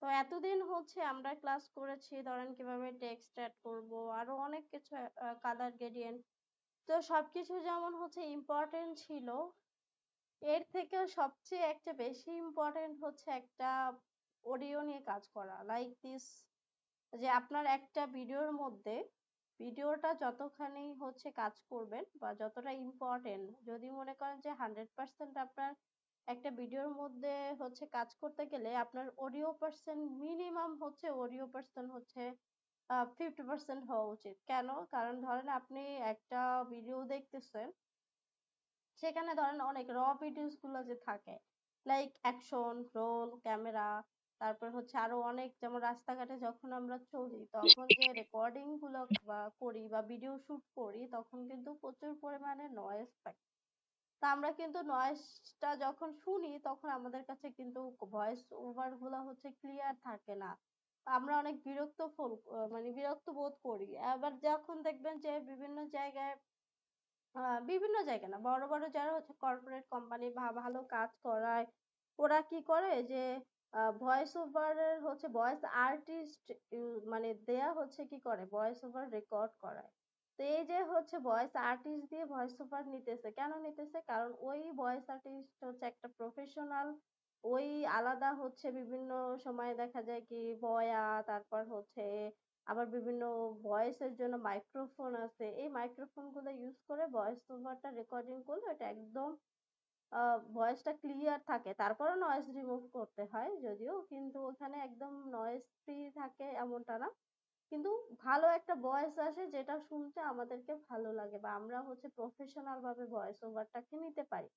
তো এতদিন হচ্ছে আমরা ক্লাস করেছি ধরেন কিভাবে টেক্সট অ্যাড করব, আরো অনেক কিছু কালার গ্রেডিয়েন্ট। তো সবকিছু যেমন হচ্ছে ইম্পর্টেন্ট ছিল, এর থেকেও সবচেয়ে একটা বেশি ইম্পর্টেন্ট হচ্ছে একটা অডিও নিয়ে কাজ করা, লাইক দিস। যে আপনার একটা ভিডিওর মধ্যে ভিডিওটা যতখানি হচ্ছে কাজ করবেন বা যতটা ইম্পর্টেন্ট, যদি মনে করেন যে 100% আপনার একটা ভিডিওর মধ্যে হচ্ছে কাজ করতে গেলে আপনার অডিও পার্সেন্ট মিনিমাম হচ্ছে, অডিও পার্সেন্ট হচ্ছে 50% হওয়া উচিত। কেন? কারণ ধরেন আপনি একটা ভিডিও দেখতেছেন, সেখানে ধরেন অনেক ভিডিওস গুলো যে থাকে, লাইক অ্যাকশন, রোল, ক্যামেরা, তারপর হচ্ছে আরো অনেক, যেমন রাস্তাঘাটে যখন আমরা চলি তখন যে রেকর্ডিং গুলো বা করি বা ভিডিও শুট করি, তখন কিন্তু প্রচুর পরিমাণে নয়েজ থাকে। তা আমরা কিন্তু নয়েজটা যখন শুনি তখন আমাদের কাছে কিন্তু ভয়েস ওভার গুলা হচ্ছে ক্লিয়ার থাকে না। আমরা অনেক মানে বিরক্ত বোধ করি। আবার যখন দেখবেন যে বিভিন্ন জায়গায়, বিভিন্ন জায়গায় না, বড় বড় যারা হচ্ছে কর্পোরেট কোম্পানি বা ভালো কাজ করায়, ওরা কি করে যে ভয়েস ওভারের হচ্ছে ভয়েস আর্টিস্ট মানে দেয়া হচ্ছে কি করে, ভয়েস ওভার রেকর্ড করায়। তো এই যে হচ্ছে ভয়েস আর্টিস্ট দিয়ে ভয়েস ওভার নিতেছে, কেন নিতেছে? কারণ ওই ভয়েস আর্টিস্ট হচ্ছে একটা প্রফেশনাল। ওই আলাদা হচ্ছে বিভিন্ন সময় দেখা যায় কি বয়া, তারপর হচ্ছে আবার বিভিন্ন ভয়েসের জন্য মাইক্রোফোন আছে, এই মাইক্রোফোন গুলো ইউজ করে ভয়েস ওভারটা রেকর্ডিং করলে এটা একদম ভয়েসটা ক্লিয়ার থাকে। তারপরেও নয়েজ রিমুভ করতে হয় যদিও, কিন্তু ওখানে একদম নয়েজ ফ্রি থাকে এমনটা না, কিন্তু ভালো একটা ভয়েস আসে যেটা শুনতে আমাদেরকে ভালো লাগে বা আমরা হচ্ছে প্রফেশনাল ভাবে ভয়েস ওভারটাকে নিতে পারি।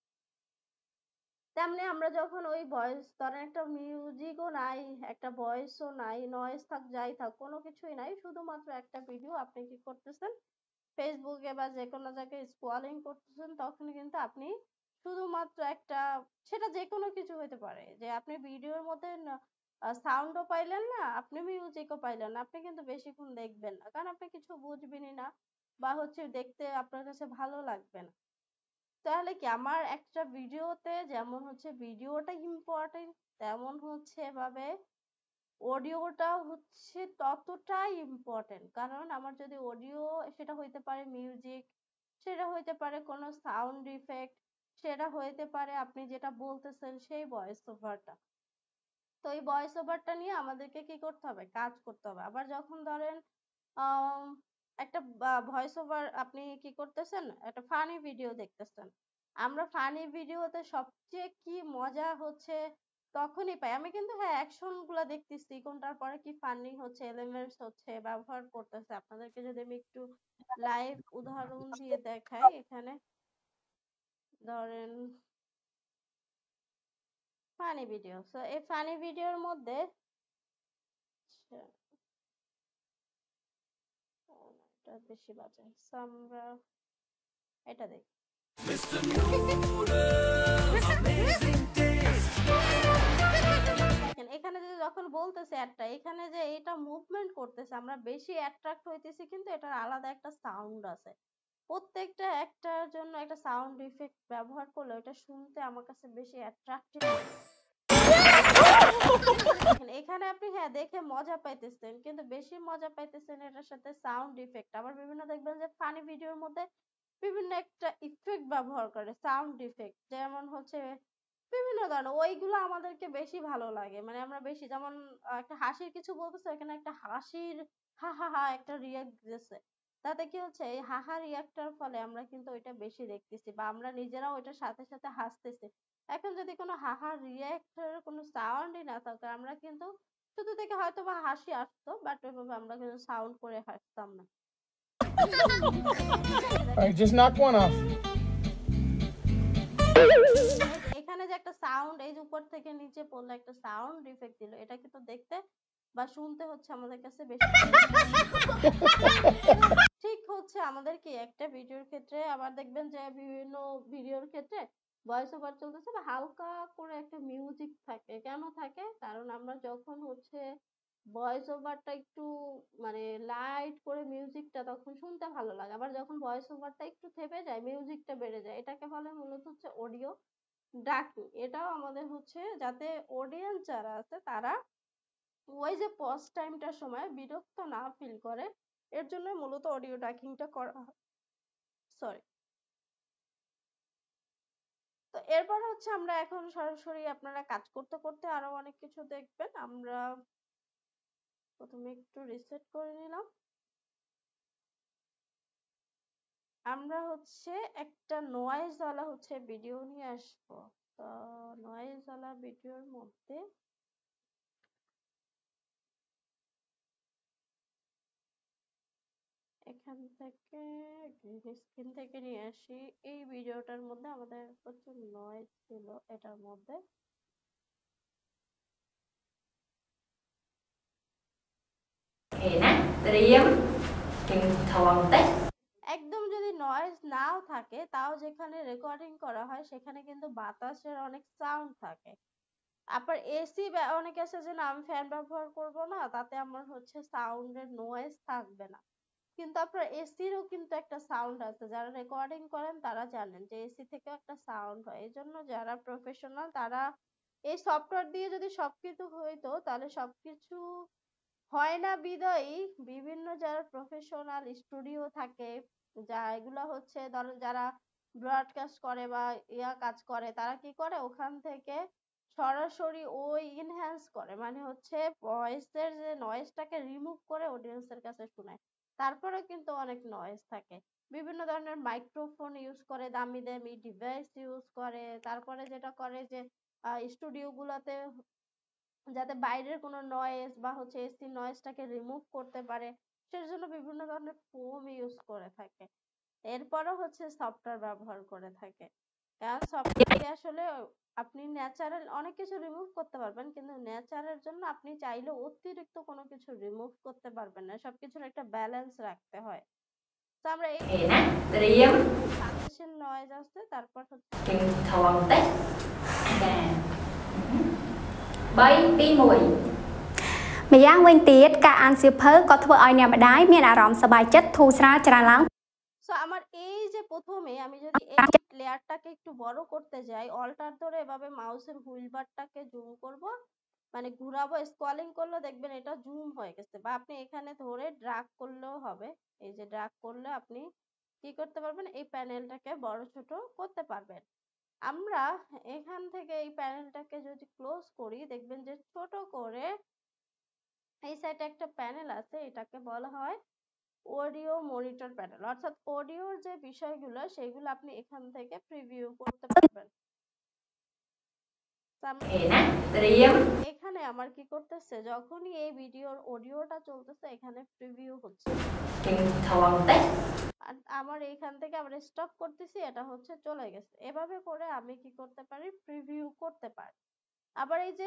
তেমনি আমরা যখন ওই ভয়েস, ধরেন একটা মিউজিকও নাই, একটা ভয়েসও নাই, নয়েজ থাক যাই থাক, কোনো কিছুই নাই, শুধুমাত্র একটা ভিডিও আপনি কি করতেছেন, ফেসবুকে বা যে কোনো জায়গায় স্ক্রলিং করতেছেন, তখন কিন্তু আপনি শুধুমাত্র একটা, সেটা যে কোনো কিছু হতে পারে, যে আপনি ভিডিওর মধ্যে সাউন্ডও পাইলেন না, আপনি মিউজিকও পাইলেন না, আপনি কিন্তু বেশিক্ষণ দেখবেন না, কারণ আপনি কিছু বুঝবেনই না বা হচ্ছে দেখতে আপনার কাছে ভালো লাগবে না। তাহলে কি আমার একটা ভিডিওতে যেমন হচ্ছে ভিডিওটা ইম্পর্টেন্ট, তেমন হচ্ছে এভাবে অডিওটাও হচ্ছে ততটাই ইম্পর্টেন্ট। কারণ আমার যদি অডিও, সেটা হইতে পারে মিউজিক, সেটা হইতে পারে কোনো সাউন্ড ইফেক্ট, সেটা হইতে পারে আপনি যেটা বলতেছেন সেই ভয়েস ওভারটা। তো এই ভয়েস ওভারটা নিয়ে আমাদেরকে কি করতে হবে, কাজ করতে হবে। আবার যখন ধরেন আম, একটা ভয়েস ওভার আপনি কি করতেছেন, একটা ফানি ভিডিও দেখতেছেন, আমরা ফানি ভিডিওতে সবচেয়ে কি মজা হচ্ছে তখনই পাই। আমি কিন্তু হ্যাঁ অ্যাকশন গুলা দেখতেছি, কোনটার পরে কি ফানি হচ্ছে, এলিমেন্টস হচ্ছে ব্যবহার করতেছে। আপনাদেরকে যদি আমি একটু লাইভ উদাহরণ দিয়ে দেখাই, এখানে ধরেন ফানি ভিডিও, তো এই ফানি ভিডিওর মধ্যে আচ্ছা, এটা বেশি বাজে, So, আমরা এটা দেখি। দেখেন এখানে যে যখন বলতেছে একটা, এখানে যে এটা মুভমেন্ট করতেছে, আমরা বেশি অ্যাট্রাক্ট হইতেছি, কিন্তু এটার আলাদা একটা সাউন্ড আছে। প্রত্যেকটা একটার জন্য একটা সাউন্ড ইফেক্ট ব্যবহার করলে ওটা শুনতে আমার কাছে বেশি অ্যাট্রাক্টিভ লাগে। দেখেন এখানে আপনি হ্যাঁ দেখে মজা পাইতেছেন, কিন্তু বেশি মজা পাইতেছেন এটার সাথে সাউন্ড ইফেক্ট। আবার বিভিন্ন দেখবেন যে ফানি ভিডিওর মধ্যে বিভিন্ন একটা ইফেক্ট ব্যবহার করে, সাউন্ড ইফেক্ট, যেমন হচ্ছে বিভিন্ন ধরনের, ওইগুলো আমাদেরকে বেশি ভালো লাগে। মানে আমরা বেশি, যেমন একটা হাসির কিছু বলতেছে, এখানে একটা হাসির হা হা হা একটা রিয়াক্ট দিতেছে, তাতে কি হচ্ছে এই হাহা রিয়াক্টটার ফলে আমরা কিন্তু ওইটা বেশি দেখতেছি বা আমরা নিজেরাও ওইটার সাথে সাথে হাসতেছি। এখন যদি কোনো হাহা রিয়াক্টের কোনো সাউন্ডই না থাকে, আমরা কিন্তু শুধু থেকে হয়তো বা হাসি আসতো, বাট ওইভাবে আমরা কিন্তু সাউন্ড করে হাসতাম না। All right, just knock one off. এখানে যে একটা সাউন্ড, এই যে উপর থেকে নিচে পড়লে একটা সাউন্ড ইফেক্ট দিল, এটা কিন্তু দেখতে বা শুনতে হচ্ছে আমাদের কাছে বেশি ঠিক হচ্ছে আমাদের কি একটা ভিডিওর ক্ষেত্রে আবার দেখবেন যে বিভিন্ন ভিডিওর ক্ষেত্রে ভয়েস ওভার চলতেছে বা হালকা করে একটা মিউজিক থাকে। কেন থাকে? কারণ আমরা যখন হচ্ছে ভয়েস ওভারটা একটু মানে লাইট করে মিউজিকটা, তখন শুনতে ভালো লাগে। আবার যখন ভয়েস ওভারটা একটু থেমে যায়, মিউজিকটা বেড়ে যায়, এটাকে বলে মূলত হচ্ছে অডিও ডাকিং। এটাও আমাদের হচ্ছে যাতে অডিয়েন্স যারা আছে তারা ওই যে পজ টাইমটার সময় বিরক্ত না ফিল করে, এর জন্য মূলত অডিও ডাকিংটা করা হয়। সরি। তো এরপর হচ্ছে আমরা এখন সরাসরি আপনারা কাজ করতে করতে আরো অনেক কিছু দেখবেন। আমরা প্রথমে একটু রিসেট করে নিলাম। আমরা হচ্ছে একটা নয়েজ ওয়ালা হচ্ছে ভিডিও নিয়ে আসবো। তো নয়েজ ওয়ালা ভিডিওর মধ্যে এখান থেকে গ্রিন স্ক্রিন থেকে নিয়ে আসি। এই ভিডিওটার মধ্যে আমাদের প্রচুর নয়েজ ছিল এটার মধ্যে। একদম যদি নয়েজ নাও থাকে তাও যেখানে রেকর্ডিং করা হয় সেখানে কিন্তু বাতাসের অনেক সাউন্ড থাকে। আবার এসি অনেকে আছে যে না আমি ফ্যান ব্যবহার করব না, তাতে আমার হচ্ছে সাউন্ডের নয়েজ থাকবে না। কিন্তু আপনার এসিরও কিন্তু একটা সাউন্ড আছে, যারা রেকর্ডিং করেন তারা জানেন যে এসি থেকেও একটা সাউন্ড হয়। এই জন্য যারা প্রফেশনাল তারা এই সফটওয়্যার দিয়ে যদি সবকিছু হইতো তাহলে সবকিছু হয় না বিধায়ী বিভিন্ন যারা প্রফেশনাল স্টুডিও থাকে, যা এগুলো হচ্ছে ধরেন যারা ব্রডকাস্ট করে বা কাজ করে, তারা কি করে ওখান থেকে সরাসরি ওই ইনহ্যান্স করে, মানে হচ্ছে ভয়েসের যে নয়েজটাকে রিমুভ করে অডিয়েন্সের কাছে শোনায়। তারপরেও কিন্তু অনেক নয়েজ থাকে। বিভিন্ন ধরনের মাইক্রোফোন ইউজ করে, দামি দামি ডিভাইস ইউজ করে, তারপরে যেটা করে যে স্টুডিও গুলাতে যাতে বাইরের কোনো নয়েজ বা হচ্ছে এসি নয়েজটাকে রিমুভ করতে পারে, সেজন্য বিভিন্ন ধরনের ফোম ইউজ করে থাকে। এরপরও হচ্ছে সফটওয়্যার ব্যবহার করে থাকে। কারণ সফটওয়্যার দিয়ে আসলে আপনি ন্যাচারাল অনেক কিছু রিমুভ করতে পারবেন, কিন্তু ন্যাচারের জন্য আপনি চাইলে অতিরিক্ত কোনো কিছু রিমুভ করতে পারবেন না। সবকিছুর একটা ব্যালেন্স রাখতে হয়। তো আমরা এই বাতাসের নয়েজ আসছে, তারপর হচ্ছে 3 ទី 1 ម្យ៉ាងវិញទៀតការអានសៀវភៅក៏ធ្វើឲ្យអ្នកម្ដាយមានអារម្មណ៍សប្បាយចិត្តធូរស្រាលច្រើនឡើង সো আমার এই যে প্রথমে আমি যদি এই লেয়ারটাকে একটু বড় করতে যাই, অল্টার ধরে এভাবে মাউসের হুইল বারটাকে জুম করব, মানে ঘুরাবো, স্ক্রলিং করলে দেখবেন এটা জুম হয়ে গেছে। বা আপনি এখানে ধরে ড্র্যাগ করলেও হবে। এই যে ড্র্যাগ করলে আপনি কি করতে পারবেন, এই প্যানেলটাকে বড় ছোট করতে পারবেন। আমরা এখান থেকে এই প্যানেলটাকে যদি ক্লোজ করি, দেখবেন যে ছোট করে এই সাইডে একটা প্যানেল আছে, এটাকে বলা হয় অডিও মনিটর প্যানেল। অর্থাৎ অডিওর যে বিষয়গুলো সেগুলো আপনি এখান থেকে প্রিভিউ করতে পারবেন। এখানে আমার কি করতেছে, যখনই এই ভিডিওর অডিওটা চলতেছে এখানে প্রিভিউ হচ্ছে, আর আমার এইখান থেকে আমরা স্টপ করতেছি, এটা হচ্ছে চলে গেছে। এভাবে করে আমি কি করতে পারি, প্রিভিউ করতে পারি। আবার এই যে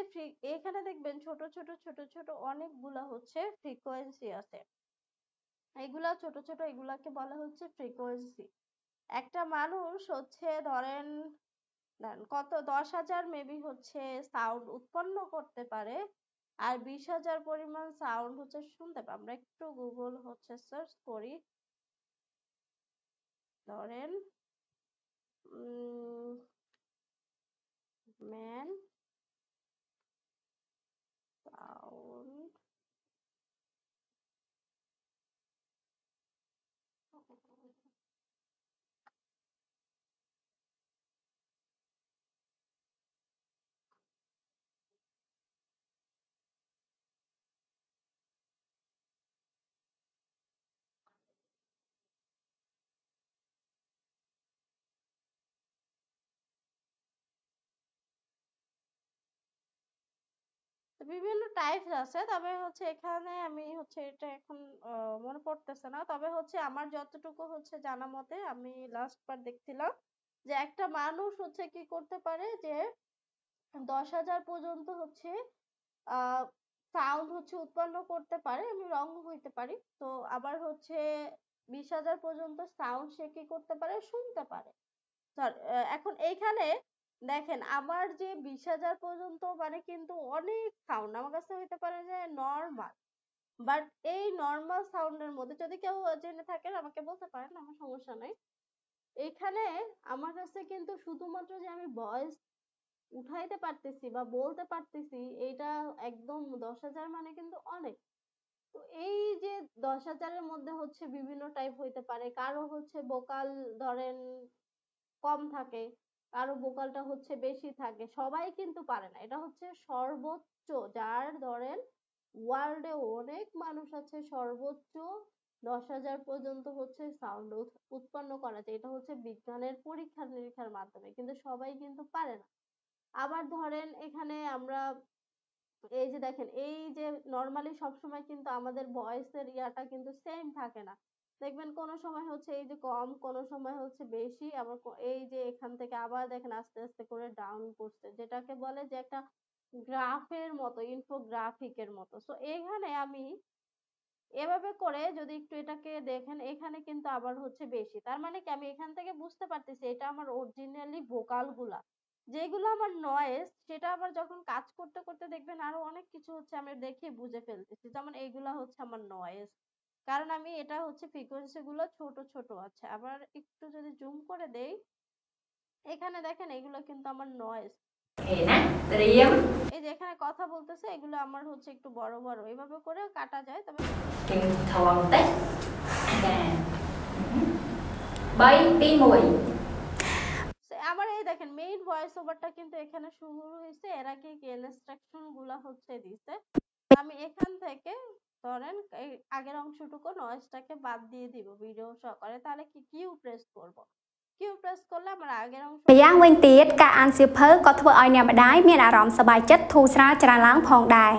এখানে দেখবেন ছোট ছোট ছোট ছোট অনেকগুলা হচ্ছে ফ্রিকোয়েন্সি আছে। এগুলা ছোট ছোট এগুলাকে বলা হচ্ছে ফ্রিকোয়েন্সি। একটা মানুষ হচ্ছে ধরেন কত 10,000 মেবি হচ্ছে সাউন্ড উৎপন্ন করতে পারে, আর 20,000 পরিমাণ সাউন্ড হচ্ছে শুনতে পারে। আমরা একটু গুগল হচ্ছে সার্চ করি, ধরেন ম্যান সাউন্ড বিভিন্ন টাইপস আছে, তবে হচ্ছে এখানে আমি হচ্ছে এটা এখন মনে পড়তেছে না। তবে হচ্ছে আমার যতটুকু হচ্ছে জানা মতে আমি লাস্ট বার দেখছিলাম যে একটা মানুষ হচ্ছে কি করতে পারে যে 10,000 পর্যন্ত হচ্ছে সাউন্ড হচ্ছে উৎপন্ন করতে পারে, আমি রং হইতে পারি। তো আবার হচ্ছে 20,000 পর্যন্ত সাউন্ড সে কি করতে পারে, শুনতে পারে। এখন এইখানে দেখেন আমার যে 20,000 পর্যন্ত মানে কিন্তু অনেক সাউন্ড আমার কাছে হইতে পারে যে নর্মাল, বাট এই নর্মাল সাউন্ডের মধ্যে যদি কেউ জেনে থাকেন আমাকে বলতে পারেন, আমার সমস্যা নাই। এখানে আমার কাছে কিন্তু শুধুমাত্র যে আমি ভয়েস উঠাইতে পারতেছি বা বলতে পারতেছি, এটা একদম 10,000 মানে কিন্তু অনেক। তো এই যে 10,000 এর মধ্যে হচ্ছে বিভিন্ন টাইপ হইতে পারে, কারো হচ্ছে ভোকাল ধরেন কম থাকে, কারো ভোকালটা হচ্ছে বেশি থাকে, সবাই কিন্তু পারে না। এটা হচ্ছে সর্বোচ্চ, যার ধরেন ওয়ার্ল্ডে অনেক মানুষ আছে, সর্বোচ্চ 10,000 পর্যন্ত হচ্ছে সাউন্ড উৎপন্ন করা যায়। এটা হচ্ছে বিজ্ঞানের পরীক্ষা নিরীক্ষার মাধ্যমে, কিন্তু সবাই কিন্তু পারে না। আবার ধরেন এখানে আমরা এই যে দেখেন, এই যে নরমালি সবসময় কিন্তু আমাদের ভয়েসের ইয়াটা কিন্তু সেম থাকে না। দেখবেন কোন সময় হচ্ছে এই যে কম, কোন সময় হচ্ছে বেশি, আবার এই যে এখান থেকে আবার দেখেন আস্তে আস্তে করে ডাউন করছে, যেটাকে বলে যে একটা গ্রাফের মতো, ইনফোগ্রাফিকের মতো। সো এখানে আমি এভাবে করে যদি একটু এটাকে দেখেন, এখানে কিন্তু আবার হচ্ছে বেশি। তার মানে কি, আমি এখান থেকে বুঝতে পারতেছি এটা আমার অরিজিনালি ভোকাল গুলা। যেগুলো আমার নয়েজ, সেটা আবার যখন কাজ করতে করতে দেখবেন আরো অনেক কিছু হচ্ছে আমি দেখে বুঝে ফেলতেছি, যেমন এইগুলা হচ্ছে আমার নয়েজ। কারণ আমি এটা হচ্ছে ফ্রিকোয়েন্সি গুলো ছোট ছোট আছে। আবার একটু যদি জুম করে দেই, এখানে দেখেন এগুলো কিন্তু আমার নয়েজ। এই যে এখানে কথা বলতেছে, এগুলো আমার হচ্ছে একটু বড় বড়, এভাবে করে কাটা যায়। তবে আমার এই দেখেন মেইন ভয়েস ওভারটা কিন্তু এখানে শুরু হয়েছে, এর আগে ইনস্ট্রাকশন গুলা হচ্ছে দিছে। আমি এখান থেকে ধরেন এই আগের অংশটুকু নয়েজটাকে বাদ দিয়ে দিব ভিডিও সহকারে। তাহলে কি কিউ প্রেস করব, কিউ প্রেস করলে আমার আগের অংশ। ម្យ៉ាងវិញទៀតការអានសៀវភៅក៏ធ្វើឲ្យអ្នកម្ដាយមានអារម្មណ៍សប្បាយចិត្តធូរស្រាលច្រើនឡើងផងដែរ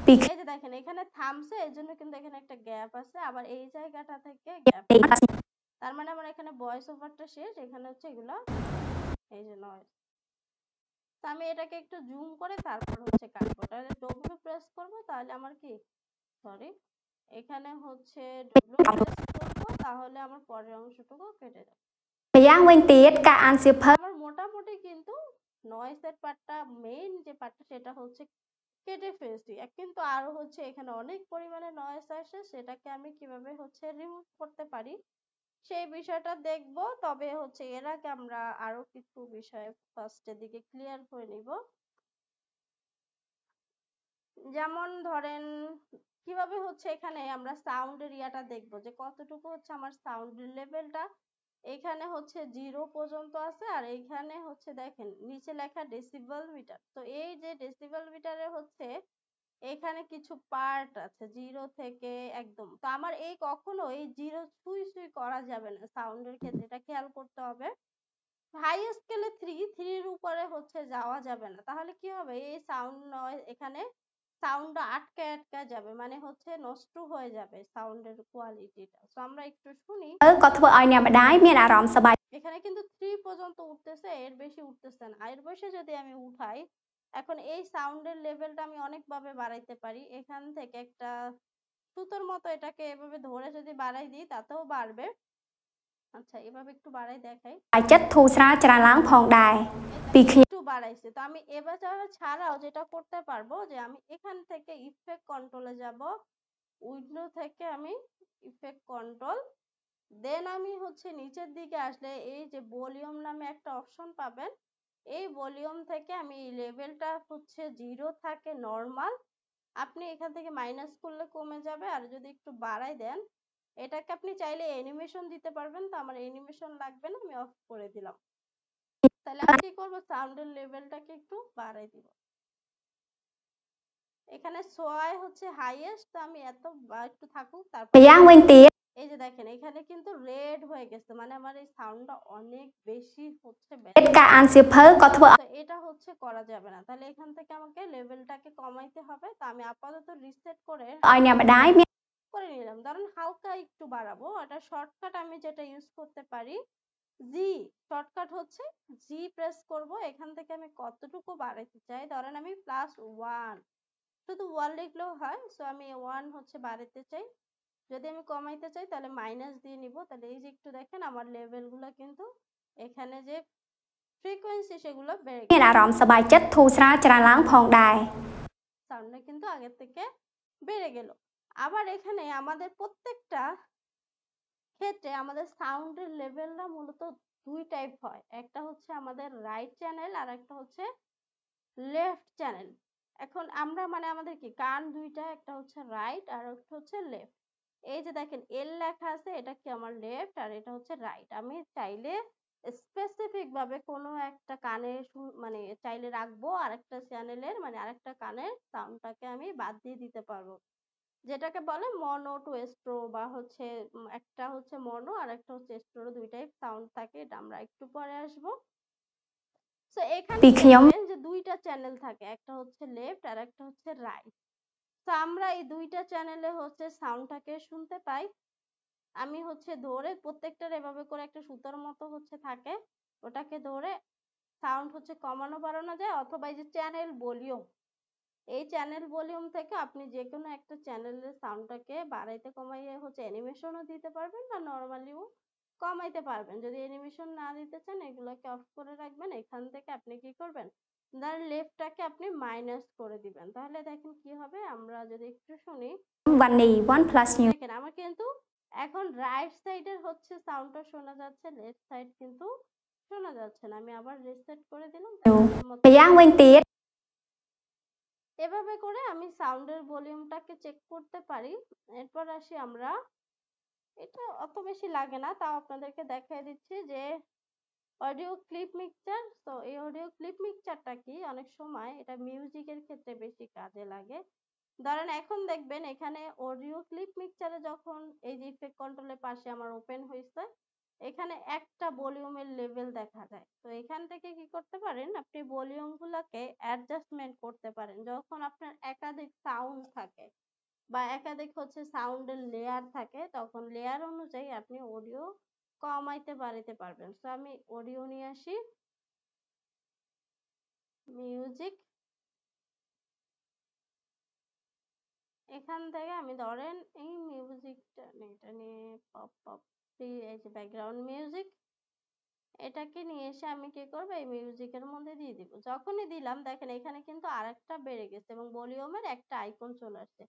ពី এই যে দেখেন এখানে থামছে, এজন্য কিন্তু এখানে একটা গ্যাপ আছে, আবার এই জায়গাটা থেকে গ্যাপ। তার মানে আমার এখানে ভয়েস ওভারটা শেষ, এখানে হচ্ছে এগুলা এই যে নয়েজ। তো আমি এটাকে একটু জুম করে তারপর হচ্ছে কাটবো। তাহলে ডব্লিউ প্রেস করব, তাহলে আমার কি, সরি, এখানে হচ্ছে ডব্লিউ প্রেস করব, তাহলে আমার পরের অংশটুকু কেটে যাবে। ម្យ៉ាងវិញទៀតការអានសៀវភៅ আমার মোটামুটি কিন্তু নয়েজের পার্টটা, মেইন যে পার্টটা সেটা হচ্ছে কেটে ফেলছি। কিন্তু আরো হচ্ছে এখানে অনেক পরিমাণে নয়েজ আসে, সেটাকে আমি কিভাবে হচ্ছে রিমুভ করতে পারি সেই বিষয়টা দেখব। তবে হচ্ছে এর আগে আমরা আরো কিছু বিষয় ফার্স্টের দিকে ক্লিয়ার করে নিব। যেমন ধরেন কিভাবে হচ্ছে এখানে আমরা সাউন্ডের ইয়াটা দেখবো, যে কতটুকু হচ্ছে আমার সাউন্ডের লেভেলটা। এখানে হচ্ছে 0 পর্যন্ত আছে, আর এইখানে হচ্ছে দেখেন নিচে লেখা ডেসিবেল মিটার। তো এই যে ডেসিবেল মিটারে হচ্ছে এখানে কিছু পার্ট আছে 0 থেকে একদম। তো আমার এই কখনো এই 0 ছুঁই ছুঁই করা যাবে না সাউন্ডের ক্ষেত্রে, এটা খেয়াল করতে হবে। হাই স্কেলে 3 এর উপরে হচ্ছে যাওয়া যাবে না, তাহলে কি হবে, এই সাউন্ড নয়, এখানে সাউন্ডটা আটকে আটকে যাবে, মানে হচ্ছে নষ্ট হয়ে যাবে সাউন্ডের কোয়ালিটিটা। তো আমরা একটু শুনি। ក៏ធ្វើឲ្យអ្នកម្ដាយមានអារម្មណ៍សប្បាយ এখানে কিন্তু 3 পর্যন্ত উঠতেছে, এর বেশি উঠতেছে না। এর বেশি যদি আমি উঠাই, এখন এই সাউন্ডের লেভেলটা আমি অনেকভাবে বাড়াইতে পারি। এখান থেকে একটা সুতোর মতো এটাকে এভাবে ধরে যদি বাড়াই দিই, তাতেও বাড়বে। আচ্ছা, এভাবে একটু বাড়াই দেখাই। ចិត្តធូរស្រាលច្រើនឡើងផងដែរពីខ្ញុំ একটু বাড়াইছে। তো আমি এবার ছাড়াও যেটা করতে পারবো, যে আমি এখান থেকে ইফেক্ট কন্ট্রোলে যাব, উইন্ডো থেকে আমি ইফেক্ট কন্ট্রোল, দেন আমি হচ্ছে নিচের দিকে আসলে এই যে ভলিউম নামে একটা অপশন পাবেন। এই ভলিউম থেকে আমি লেভেলটা হচ্ছে 0 থাকে নরমাল, আপনি এখান থেকে মাইনাস করলে কমে যাবে। আর যদি একটু বাড়াই দেন, এটাকে আপনি চাইলে অ্যানিমেশন দিতে পারবেন। তো আমার অ্যানিমেশন লাগবে না, আমি অফ করে দিলাম। তাহলে আমি কি করবো, সাউন্ডের লেভেলটাকে একটু বাড়াই দিব। এখানে সোয়াই হচ্ছে হাইয়েস্ট, তো আমি এত একটু থাকুক। তারপর ម្យ៉ាងវិញទៀត এই যে দেখেন এখানে কিন্তু রেড হয়ে গেছে, মানে আমার এই সাউন্ডটা অনেক বেশি হচ্ছে।ការអានសៀវភៅក៏ធ្វើ তো এটা হচ্ছে করা যাবে না, তাহলে এখান থেকে আমাকে লেভেলটাকে কমাইতে হবে। তো আমি আপাতত রিসেট করেឲ្យអ្នកម្ដាយមាន করে নিলাম। ধরেন হালকা একটু বাড়াবো, এটা শর্টকাট আমি যেটা ইউজ করতে পারি, জি শর্টকাট হচ্ছে জি প্রেস করব। এখান থেকে আমি কতটুকু বাড়াইতে চাই, ধরেন আমি +1, শুধু 1 লিখলেও হয়। সো আমি 1 হচ্ছে বাড়াইতে চাই। যদি আমি কমাইতে চাই তাহলে মাইনাস দিয়ে নিব। তাহলে এই যে একটু দেখেন আমার লেভেলগুলো কিন্তু এখানে যে ফ্রিকোয়েন্সি সেগুলো বেড়ে មាន গেছে, អារម្មណ៍សប្បាយចិត្តធូរស្រាលច្រើនឡើងផងដែរ সাউন্ডটা কিন্তু আগের থেকে বেড়ে গেল। আবার এখানে আমাদের প্রত্যেকটা ক্ষেত্রে আমাদের সাউন্ডের লেভেলটা মূলত দুই টাইপ হয়, একটা হচ্ছে আমাদের রাইট চ্যানেল, আর একটা হচ্ছে লেফট চ্যানেল। এখন আমরা মানে আমাদের কি কান দুইটা, একটা হচ্ছে রাইট আর একটা হচ্ছে লেফট। এই যে দেখেন এল লেখা আছে, এটা কি আমার লেফট আর এটা হচ্ছে রাইট। আমি চাইলে স্পেসিফিক ভাবে কোনো একটা কানে মানে চাইলে রাখবো, আরেকটা চ্যানেলের মানে আরেকটা কানের সাউন্ডটাকে আমি বাদ দিয়ে দিতে পারবো, যেটাকে বলে মনো টু স্ট্রো বা হচ্ছে একটা হচ্ছে মনো আর একটা হচ্ছে স্ট্রো, দুইটাই সাউন্ড থাকে, এটা আমরা একটু পরে আসবো। সো এখানে দেখবেন যে দুইটা চ্যানেল থাকে, একটা হচ্ছে লেফট আর একটা হচ্ছে রাইট। তো আমরা এই দুইটা চ্যানেলে হচ্ছে সাউন্ডটাকে শুনতে পাই। আমি হচ্ছে ধরে প্রত্যেকটার এভাবে করে একটা সুতার মতো হচ্ছে থাকে, ওটাকে ধরে সাউন্ড হচ্ছে কমানো বাড়ানো যায়, অথবা এই যে চ্যানেল ভলিউম, এই চ্যানেল ভলিউম থেকে আপনি যে কোনো একটা চ্যানেলের সাউন্ডটাকে বাড়াইতে কমাইয়ে হচ্ছে অ্যানিমেশনও দিতে পারবেন বা নর্মালিও কমাইতে পারবেন। যদি অ্যানিমেশন না দিতে চান এগুলোকে অফ করে রাখবেন। এখান থেকে আপনি কি করবেন, ধরেন লেফটটাকে আপনি মাইনাস করে দিবেন, তাহলে দেখেন কি হবে। আমরা যদি একটু শুনি, দেখেন আমার কিন্তু এখন রাইট সাইডের হচ্ছে সাউন্ডটা শোনা যাচ্ছে, লেফট সাইড কিন্তু শোনা যাচ্ছে না। আমি আবার রিসেট করে দিলাম। এভাবে করে আমি সাউন্ডের ভলিউমটাকে চেক করতে পারি। এরপর আসি আমরা, এটা অত বেশি লাগে না, তাও আপনাদেরকে দেখাই দিচ্ছি যে অডিও ক্লিপ মিক্সচার। তো এই অডিও ক্লিপ মিক্সচারটা কি, অনেক সময় এটা মিউজিকের ক্ষেত্রে বেশি কাজে লাগে। ধরেন এখন দেখবেন এখানে অডিও ক্লিপ মিক্সচারে যখন এই যে ইফেক্ট কন্ট্রোলের পাশে আমার ওপেন হয়েছে, এখানে একটা ভলিউমের লেভেল দেখা যায়। তো এখান থেকে কি করতে পারেন, আপনি ভলিউম গুলাকে অ্যাডজাস্টমেন্ট করতে পারেন। যখন আপনার একাধিক সাউন্ড থাকে বা একাধিক হচ্ছে সাউন্ডের লেয়ার থাকে, তখন লেয়ার অনুযায়ী আপনি অডিও কমাইতে বাড়াইতে পারবেন। তো আমি অডিও নিয়ে আসি, মিউজিক, এখান থেকে আমি ধরেন এই মিউজিকটা এটা নিয়ে পপ পপ এই যে ব্যাকগ্রাউন্ড মিউজিক, এটাকে নিয়ে এসে আমি কি করবো, এই মিউজিকের মধ্যে দিয়ে দিব। যখনই দিলাম দেখেন এখানে কিন্তু আরেকটা বেড়ে গেছে এবং ভলিউমের একটা আইকন চলে আসছে।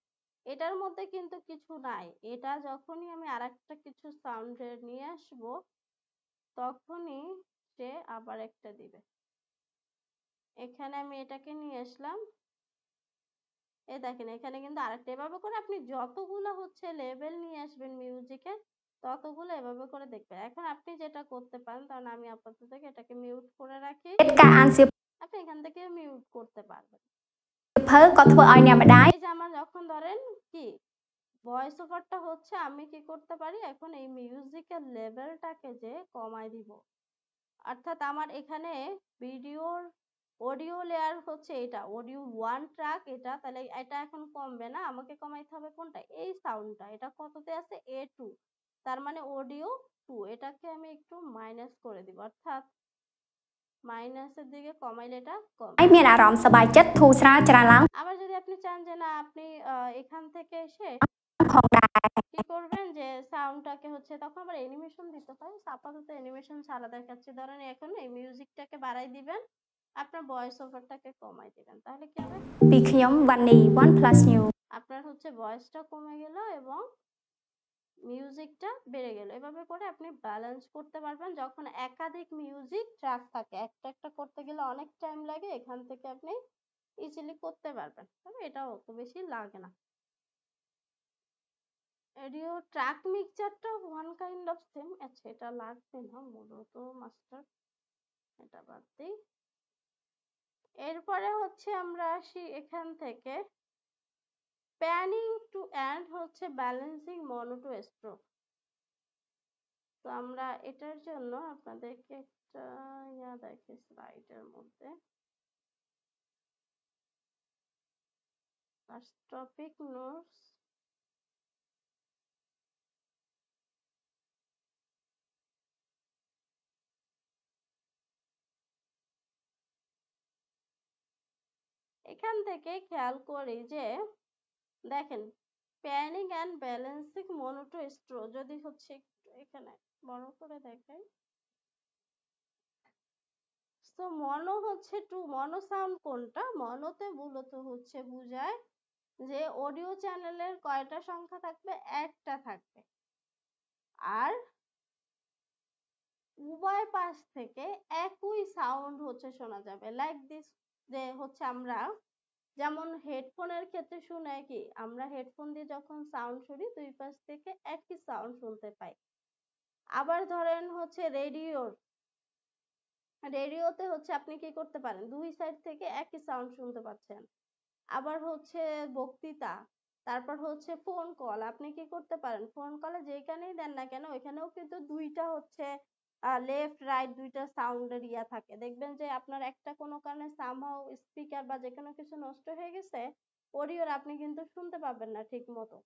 এটার মধ্যে কিন্তু কিছু নাই। এটা যখনই আমি আরেকটা কিছু সাউন্ডের নিয়ে আসবো, তখনই সে আবার একটা দিবে। এখানে আমি এটাকে নিয়ে আসলাম, এই দেখেন এখানে কিন্তু আরেকটা। এভাবে করে আপনি যতগুলো হচ্ছে লেভেল নিয়ে আসবেন মিউজিকের, ততগুলো এভাবে করে দেখবেন। এখন আপনি যেটা করতে পারেন, কারণ আমি আপাতত এটাকে মিউট করে রাখি, আপনি এখান থেকে মিউট করতে পারবেন। এই যে আমার যখন ধরেন কি ভয়েস ওভারটা হচ্ছে, আমি কি করতে পারি, এখন এই মিউজিকের লেভেলটাকে যে কমাই দিব। অর্থাৎ আমার এখানে ভিডিওর অডিও লেয়ার হচ্ছে এটা অডিও 1 ট্র্যাক, এটা তাহলে এটা এখন কমবে না, আমাকে কমাইতে হবে কোনটা, এই সাউন্ডটা। এটা কততে আছে, A2, তার মানে অডিও 2, এটাকে আমি একটু মাইনাস করে দিব, অর্থাৎ মাইনাসের দিকে কমাইলে এটা কম। আবার যদি আপনি চান যে না আপনি এখান থেকে এসে কি করবেন যে সাউন্ডটাকে হচ্ছে, তখন আবার অ্যানিমেশন দিতে হয়। আপাতত অ্যানিমেশন ছাড়া দেখাচ্ছি। ধরেন এখন এই মিউজিকটাকে বাড়াই দিবেন, আপনার ভয়েস ওভারটাকে কমাই দিবেন, তাহলে কি হবে, আপনার হচ্ছে ভয়েসটা কমে গেল এবং মিউজিকটা বেড়ে গেল। এভাবে করে আপনি ব্যালেন্স করতে পারবেন। যখন একাধিক মিউজিক ট্র্যাক থাকে, একটা একটা করতে গেলে অনেক টাইম লাগে, এখান থেকে আপনি ইজিলি করতে পারবেন, তবে এটা অত বেশি লাগে না। অডিও ট্র্যাক মিক্সচারটা ওয়ান কাইন্ড অফ সেম। আচ্ছা এটা লাগবে না মূলত মাস্টার, এটা বাদ দিই। এরপরে হচ্ছে আমরা আসি এখান থেকে প্যানিং টু এন্ড হচ্ছে ব্যালেন্সিং মনো টু স্ট্রো। তো আমরা এটার জন্য আপনাদেরকে একটা দেখি স্লাইডের মধ্যে, ফার্স্ট টপিক নোটস, এখান থেকে খেয়াল করি যে দেখেন panning and balancing mono to stereo, যদি হচ্ছে এখানে বড় করে দেখাই, তো মনো হচ্ছে টু, মনো সাউন্ড কোনটা, মনোতে মূলত হচ্ছে বুঝায় যে অডিও চ্যানেলের কয়টা সংখ্যা থাকবে, একটা থাকবে, আর উভয় পাশ থেকে একই সাউন্ড হচ্ছে শোনা যাবে, লাইক দিস যে হচ্ছে আমরা যেমন হেডফোনের ক্ষেত্রে শুনে কি আমরা হেডফোন দিয়ে যখন সাউন্ড শুনি দুই পাশ থেকে একই সাউন্ড শুনতে পাই। আবার ধরেন হচ্ছে রেডিওতে হচ্ছে আপনি কি করতে পারেন দুই সাইড থেকে একই সাউন্ড শুনতে পাচ্ছেন। আবার হচ্ছে বক্তৃতা, তারপর হচ্ছে ফোন কল, আপনি কি করতে পারেন ফোন কলে যেখানেই দেন না কেন ওইখানেও কিন্তু দুইটা হচ্ছে লেফট রাইট দুইটা সাউন্ডের ইয়া থাকে। দেখবেন যে আপনার একটা কোনো কারণে সামহাও স্পিকার বা যে কোনো কিছু নষ্ট হয়ে গেছে অডিওর আপনি কিন্তু শুনতে পাবেন না ঠিক মতো।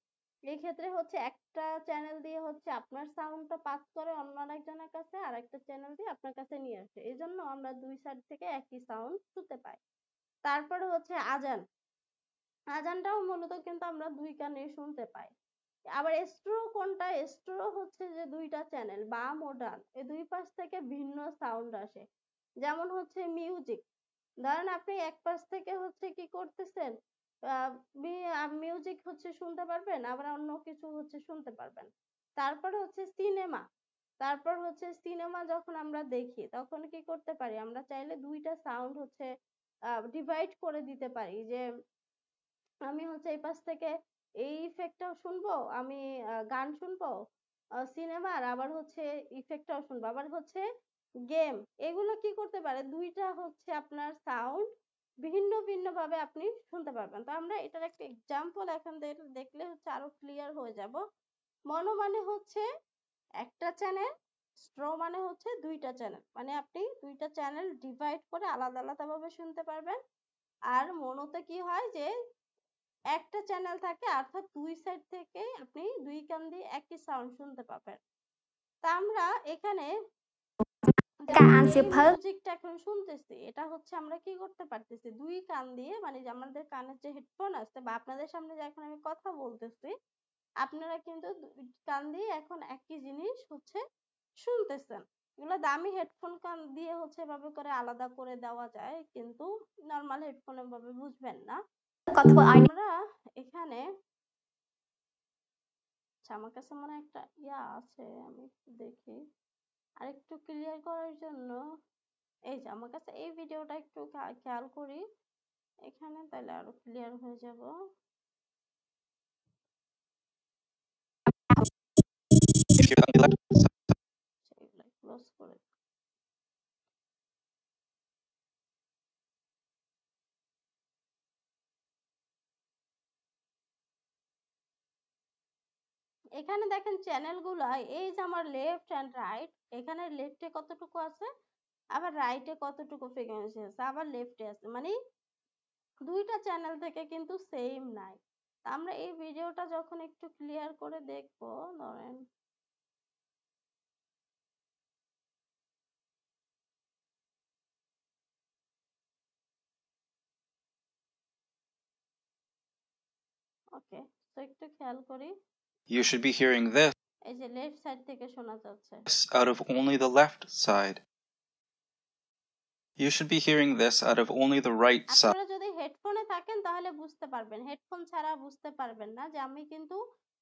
এই ক্ষেত্রে হচ্ছে একটা চ্যানেল দিয়ে হচ্ছে আপনার সাউন্ডটা পাস করে অন্য আরেকজনের কাছে, আর একটা চ্যানেল দিয়ে আপনার কাছে নিয়ে আসে, এই জন্য আমরা দুই সাইড থেকে একই সাউন্ড শুনতে পাই। তারপরে হচ্ছে আজানটাও মূলত কিন্তু আমরা দুই কানে শুনতে পাই। আবার স্টোরো কোনটা, স্টোরো হচ্ছে যে দুইটা চ্যানেল বাম ও ডান এই দুই পাশ থেকে ভিন্ন সাউন্ড আসে। যেমন হচ্ছে মিউজিক, ধরেন আপনি এক পাশ থেকে হচ্ছে কি করতেছেন মিউজিক হচ্ছে শুনতে পারবেন, আবার অন্য কিছু হচ্ছে শুনতে পারবেন। তারপরে হচ্ছে সিনেমা যখন আমরা দেখি তখন কি করতে পারি আমরা চাইলে দুইটা সাউন্ড হচ্ছে ডিভাইড করে দিতে পারি, যে আমি হচ্ছে এই পাশ থেকে এই ইফেক্টটাও শুনবো, আমি গান শুনবো সিনেমার, আবার হচ্ছে ইফেক্টটাও শুনবো, আবার হচ্ছে গেম। এগুলো কি করতে পারে দুইটা হচ্ছে আপনার সাউন্ড ভিন্ন ভিন্ন ভাবে আপনি শুনতে পারবেন। তো আমরা এটার একটা এক্সাম্পল এখন দেখলে হচ্ছে আরো ক্লিয়ার হয়ে যাব। মনো মানে হচ্ছে একটা চ্যানেল, স্ট্রো মানে হচ্ছে দুইটা চ্যানেল, মানে আপনি দুইটা চ্যানেল ডিভাইড করে আলাদা আলাদা ভাবে শুনতে পারবেন। আর মনোতে কি হয় যে একটা চ্যানেল থাকে, অর্থাৎ দুই সাইড থেকে আপনি দুই কান দিয়ে একই সাউন্ড শুনতে পাবেন। তা আমরা এখানে যেমন এই মিউজিকটা এখন শুনতেছি, এটা হচ্ছে আমরা কি করতে পারতেছি দুই কান দিয়ে, মানে যে আমাদের কানের যে হেডফোন আছে বা আপনাদের সামনে যে এখন আমি কথা বলতেছি আপনারা কিন্তু দুই কান দিয়ে এখন একই জিনিস হচ্ছে শুনতেছেন। এগুলো দামি হেডফোন কান দিয়ে হচ্ছে এভাবে করে আলাদা করে দেওয়া যায়, কিন্তু নর্মাল হেডফোন এভাবে বুঝবেন না। আমরা এখানে আমার কাছে মনে হয় একটা ইয়া আছে, আমি একটু দেখি আর একটু ক্লিয়ার করার জন্য। এই যে আমার কাছে এই ভিডিওটা একটু খেয়াল করি এখানে, তাহলে আরো ক্লিয়ার হয়ে যাব। ক্লোজ করে এখানে দেখেন চ্যানেলগুলো, এই যে আমার লেফট অ্যান্ড রাইট, এখানে লেফটে কতটুকু আছে আবার রাইটে কতটুকু ফ্রিকোয়েন্সি আছে আবার লেফটে আছে, মানে দুইটা চ্যানেল থেকে কিন্তু সেম নাই। আমরা এই ভিডিওটা যখন একটু ক্লিয়ার করে দেখবো, ধরেন ওকে, তো একটু খেয়াল করি। You should be hearing this এই যে লেফট সাইড থেকে শোনা যাচ্ছে out of only the left side. You should be hearing this out of only the right side. আপনারা যদি হেডফোনে থাকেন তাহলে বুঝতে পারবেন, হেডফোন ছাড়া বুঝতে পারবেন না। যে আমি কিন্তু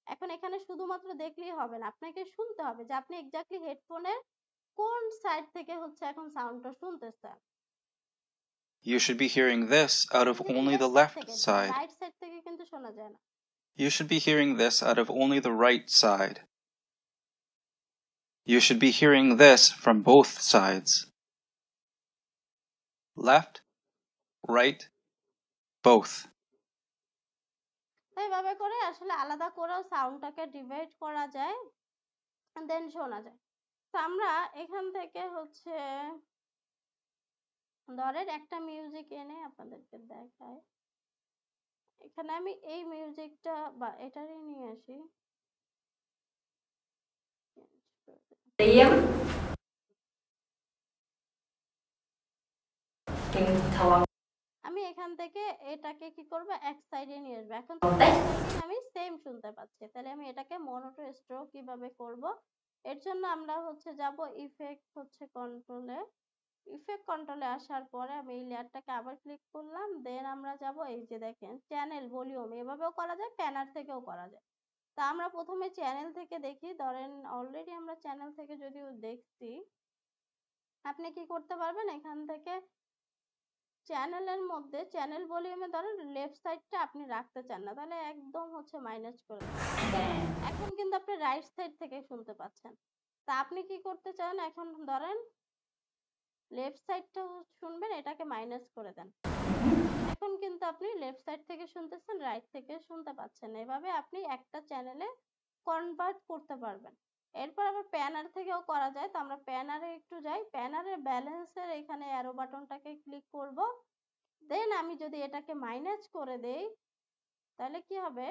এখন এখানে শুধুমাত্র দেখলেই হবে না, আপনাকে শুনতে হবে যে আপনি এক্স্যাক্টলি হেডফোনের কোন সাইড থেকে হচ্ছে এখন সাউন্ডটা শুনতেছেন। You should be hearing this out of only the left side. Right side থেকে কিন্তু শোনা যায় না। You should be hearing this out of only the right side. You should be hearing this from both sides. Left, right, both. এইভাবে করে আসলে আলাদা করেও সাউন্ডটাকে ডিভাইড করা যায়, দেন শোনা যায়। তো আমরা এখান থেকে হচ্ছে ধরেন একটা মিউজিক এনে আপনাদেরকে দেখাই। এখানে আমি এই মিউজিকটা বা এটারই নিয়ে আসি। আমি এখান থেকে এটাকে কি করব এক সাইডে নিয়ে আসবো। এখন আমি সেম শুনতে পাচ্ছি, তাহলে আমি এটাকে মনোটো স্ট্রোক কিভাবে করব, এর জন্য আমরা হচ্ছে যাব ইফেক্ট হচ্ছে কন্ট্রোলে। ইফেক্ট কন্ট্রোলে আসার পরে আমি এই লেয়ারটাকে আবার ক্লিক করলাম, দেন আমরা যাব এই যে দেখেন চ্যানেল ভলিউম, এভাবেও করা যায় প্যানার থেকেও করা যায়। তা আমরা প্রথমে চ্যানেল থেকে দেখি, ধরেন অলরেডি আমরা চ্যানেল থেকে যদিও দেখছি, আপনি কি করতে পারবেন এখান থেকে চ্যানেলের মধ্যে চ্যানেল ভলিউমে ধরেন লেফট সাইডটা আপনি রাখতে চান না, তাহলে একদম হচ্ছে মাইনাস করে দেন। এখন কিন্তু আপনি রাইট সাইড থেকে শুনতে পাচ্ছেন। তা আপনি কি করতে চান, এখন ধরেন লেফট সাইডটা শুনবেন, এটাকে মাইনাস করে দেন। এখন কিন্তু আপনি লেফট সাইড থেকে শুনতেছেন, রাইট থেকে শুনতে পাচ্ছেন। এভাবে আপনি একটা চ্যানেলে কনভার্ট করতে পারবেন। এরপর আবার প্যানার থেকেও করা যায়। তো আমরা প্যানারে একটু যাই। প্যানারের ব্যালেন্সের এখানে অ্যারো বাটনটাকে ক্লিক করব। দেন আমি যদি এটাকে মাইনাস করে দেই তাহলে কি হবে,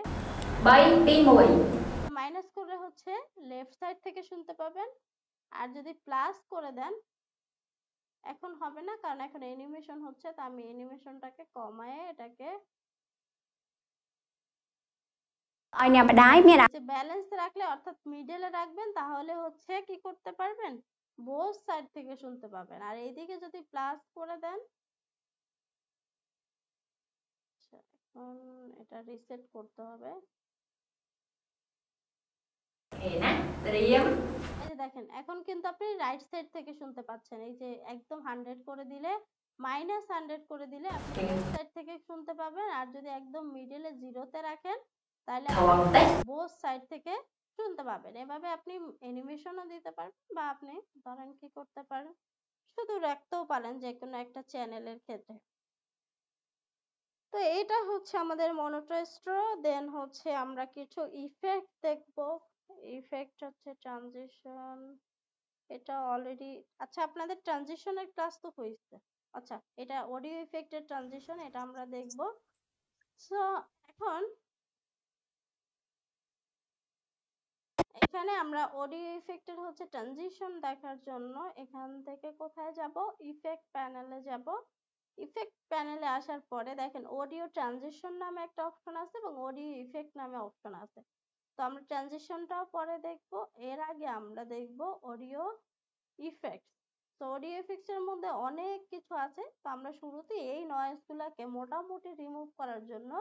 মাইনাস করে হচ্ছে লেফট সাইড থেকে শুনতে পাবেন। আর যদি প্লাস করে দেন এখন হবে না, কারণ এখন অ্যানিমেশন হচ্ছে। তো আমি অ্যানিমেশনটাকে কমায়ে এটাকে ব্যালেন্স রাখলে অর্থাৎ মিডলে রাখবেন, তাহলে হচ্ছে কি করতে পারবেন, বোথ সাইড থেকে শুনতে পাবেন। আর এইদিকে যদি প্লাস করে দেন, এখন এটা রিসেট করতে হবে। এই যে দেখেন এখন কিন্তু আপনি রাইট সাইড থেকে শুনতে পাচ্ছেন। এই যে একদম 100 করে দিলে, -100 করে দিলে আপনি লেফট সাইড থেকে শুনতে পাবেন। আর যদি একদম মিডলে 0 তে রাখেন তাহলে বোথ সাইড থেকে শুনতে পাবেন। এভাবে আপনি অ্যানিমেশনও দিতে পারবেন, বা আপনি ধরেন কি করতে পারেন, শুধু রাখতেও পারেন যে কোনো একটা চ্যানেলের ক্ষেত্রে। তো এটা হচ্ছে আমাদের মনোটোস্ট্রো। দেন হচ্ছে আমরা কিছু ইফেক্ট দেখব। ইফেক্ট হচ্ছে ট্রানজিশন, এটা অলরেডি, আচ্ছা আপনাদের ট্রানজিশনের ক্লাস তো হয়েছে। আচ্ছা এটা অডিও ইফেক্টের ট্রানজিশন, এটা আমরা দেখব। সো এখন এখানে আমরা অডিও ইফেক্টের হচ্ছে ট্রানজিশন দেখার জন্য এখান থেকে কোথায় যাব, ইফেক্ট প্যানেলে যাব। ইফেক্ট প্যানেলে আসার পরে দেখেন অডিও ট্রানজিশন নামে একটা অপশন আছে এবং অডিও ইফেক্ট নামে অপশন আছে। তো আমরা ট্রানজিশনটাও পরে দেখব, এর আগে আমরা দেখব অডিও ইফেক্টস। তো অডিও ইফেক্টস এর মধ্যে অনেক কিছু আছে। তো আমরা শুরুতে এই নয়েজগুলোকে মোটামুটি রিমুভ করার জন্য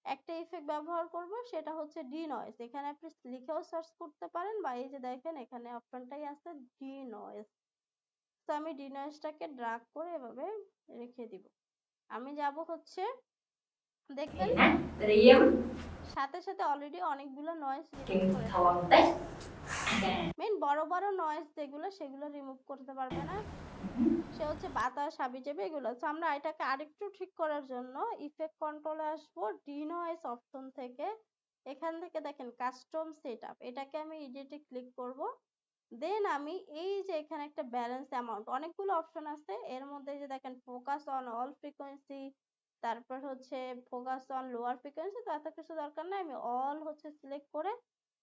একটা ইফেক্ট ব্যবহার করব, সেটা হচ্ছে ডি নয়েজ। এখানে আপনি লিখেও সার্চ করতে পারেন, বা এই যে দেখেন এখানে অপশনটাই আছে ডি নয়েজ। তো আমি ডি নয়েজটাকে ড্রাগ করে এভাবে রেখে দিব। আমি যাব হচ্ছে, দেখবেন সাথে সাথে অলরেডি অনেকগুলো নয়েজ রিমুভ করে, মেইন বড় বড় নয়েজ যেগুলো সেগুলো রিমুভ করতে পারবে না, সে হচ্ছে বাতাস হাবিজাবি এগুলো। তো আমরা এটাকে আরেকটু ঠিক করার জন্য ইফেক্ট কন্ট্রোলে আসবো, ডি নয়েজ অপশন থেকে। এখান থেকে দেখেন কাস্টম সেটআপ, এটাকে আমি এডিটে ক্লিক করব। দেন আমি এই যে এখানে একটা ব্যালেন্স অ্যামাউন্ট, অনেকগুলো অপশন আছে এর মধ্যে, যে দেখেন ফোকাস অন অল ফ্রিকোয়েন্সি, তারপর হচ্ছে ফোকাস অন লোয়ার ফ্রিকোয়েন্সি। তো এত কিছু দরকার নাই, আমি অল হচ্ছে সিলেক্ট করে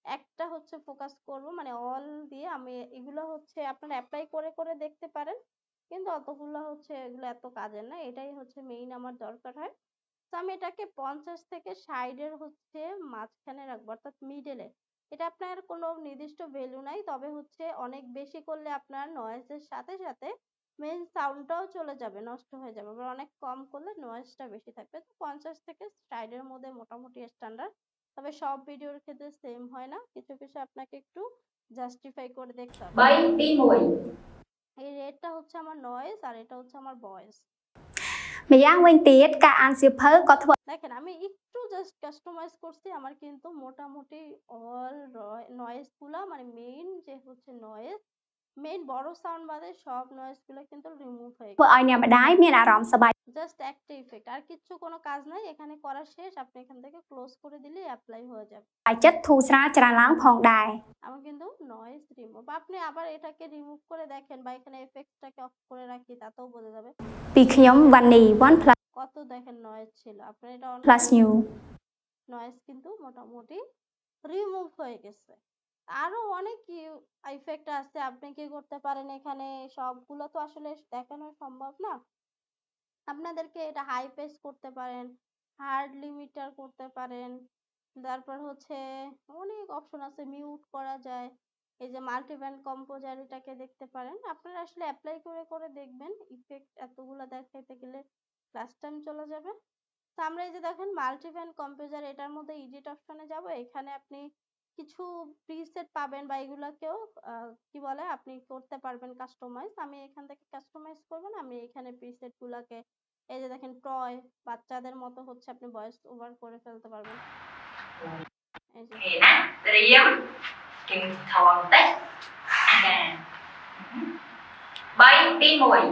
একটা হচ্ছে ফোকাস করব, মানে অল দিয়ে আমি এগুলো হচ্ছে আপনারা অ্যাপ্লাই করে করে দেখতে পারেন, কিন্তু অতগুলো হচ্ছে এগুলো এত কাজের না, এটাই হচ্ছে মেইন আমার দরকার হয়। তো আমি এটাকে 50 থেকে 60 এর হচ্ছে মাঝখানে রাখবো, অর্থাৎ মিডলে। এটা আপনার কোনো নির্দিষ্ট ভ্যালু নাই, তবে হচ্ছে অনেক বেশি করলে আপনার নয়েজের সাথে সাথে মেইন সাউন্ডটাও চলে যাবে, নষ্ট হয়ে যাবে। আবার অনেক কম করলে নয়েজটা বেশি থাকবে। তো 50 থেকে 60 এর মধ্যে মোটামুটি স্ট্যান্ডার্ড। তবে সব ভিডিওর ক্ষেত্রে সেম হয় না, কিছু কিছু আপনাকে একটু জাস্টিফাই করে দেখতে হবে। এই রেটটা হচ্ছে আমার নয়েজ আর এটা হচ্ছে আমার ভয়েস। দেখেন আমি একটু জাস্ট কাস্টমাইজ করছি, আমার কিন্তু মোটামুটি অল নয়েজ গুলা, মানে মেইন যে হচ্ছে নয়েজ, মেইন বড় সাউন্ড বাদে সব নয়েজ গুলো কিন্তু রিমুভ হয়ে গেছে। জাস্ট একটা ইফেক্ট, আর কিছু কোনো কাজ নাই এখানে করা শেষ। আপনি এখান থেকে ক্লোজ করে দিলে অ্যাপ্লাই হয়ে যাবে। আমার কিন্তু নয়েজ রিমুভ, আপনি আবার এটাকে রিমুভ করে দেখেন, বা এখানে এফেক্টটাকে অফ করে রাখি, তাতেও বোঝা যাবে কত দেখেন নয়েজ ছিল। আপনার এটা অন নয়েজ কিন্তু মোটামুটি রিমুভ হয়ে গেছে। আরো অনেক ইফেক্ট আছে, আপনি কি করতে পারেন, এখানে সবগুলো তো আসলে দেখানো সম্ভব না। আপনাদেরকে এটা হাই পেস করতে পারেন, হার্ড লিমিটার করতে পারেন, তারপর হচ্ছে অনেক অপশন আছে, মিউট করা যায়। এই যে মাল্টিব্যান্ড কম্পোজার, এটাকে দেখতে পারেন। আপনারা আসলে অ্যাপ্লাই করে করে দেখবেন, ইফেক্ট এতগুলো দেখাইতে গেলে ক্লাস টাইম চলে যাবে। তো আমরা এই যে দেখেন মাল্টিব্যান্ড কম্পোজার, এটার মধ্যে এডিট অপশনে যাব। এখানে আপনি কিছু প্রিসেট পাবেন, বা এগুলাকেও কি বলে আপনি করতে পারবেন কাস্টমাইজ। আমি এখান থেকে কাস্টমাইজ করব না, আমি এখানে প্রিসেট গুলাকে এই যে দেখেন টয়, বাচ্চাদের মতো হচ্ছে আপনি ভয়েস ওভার করে ফেলতে পারবেন। এই যে Thì nè, Triếm Kim Thòn Tết Nè Bay Tí Mùi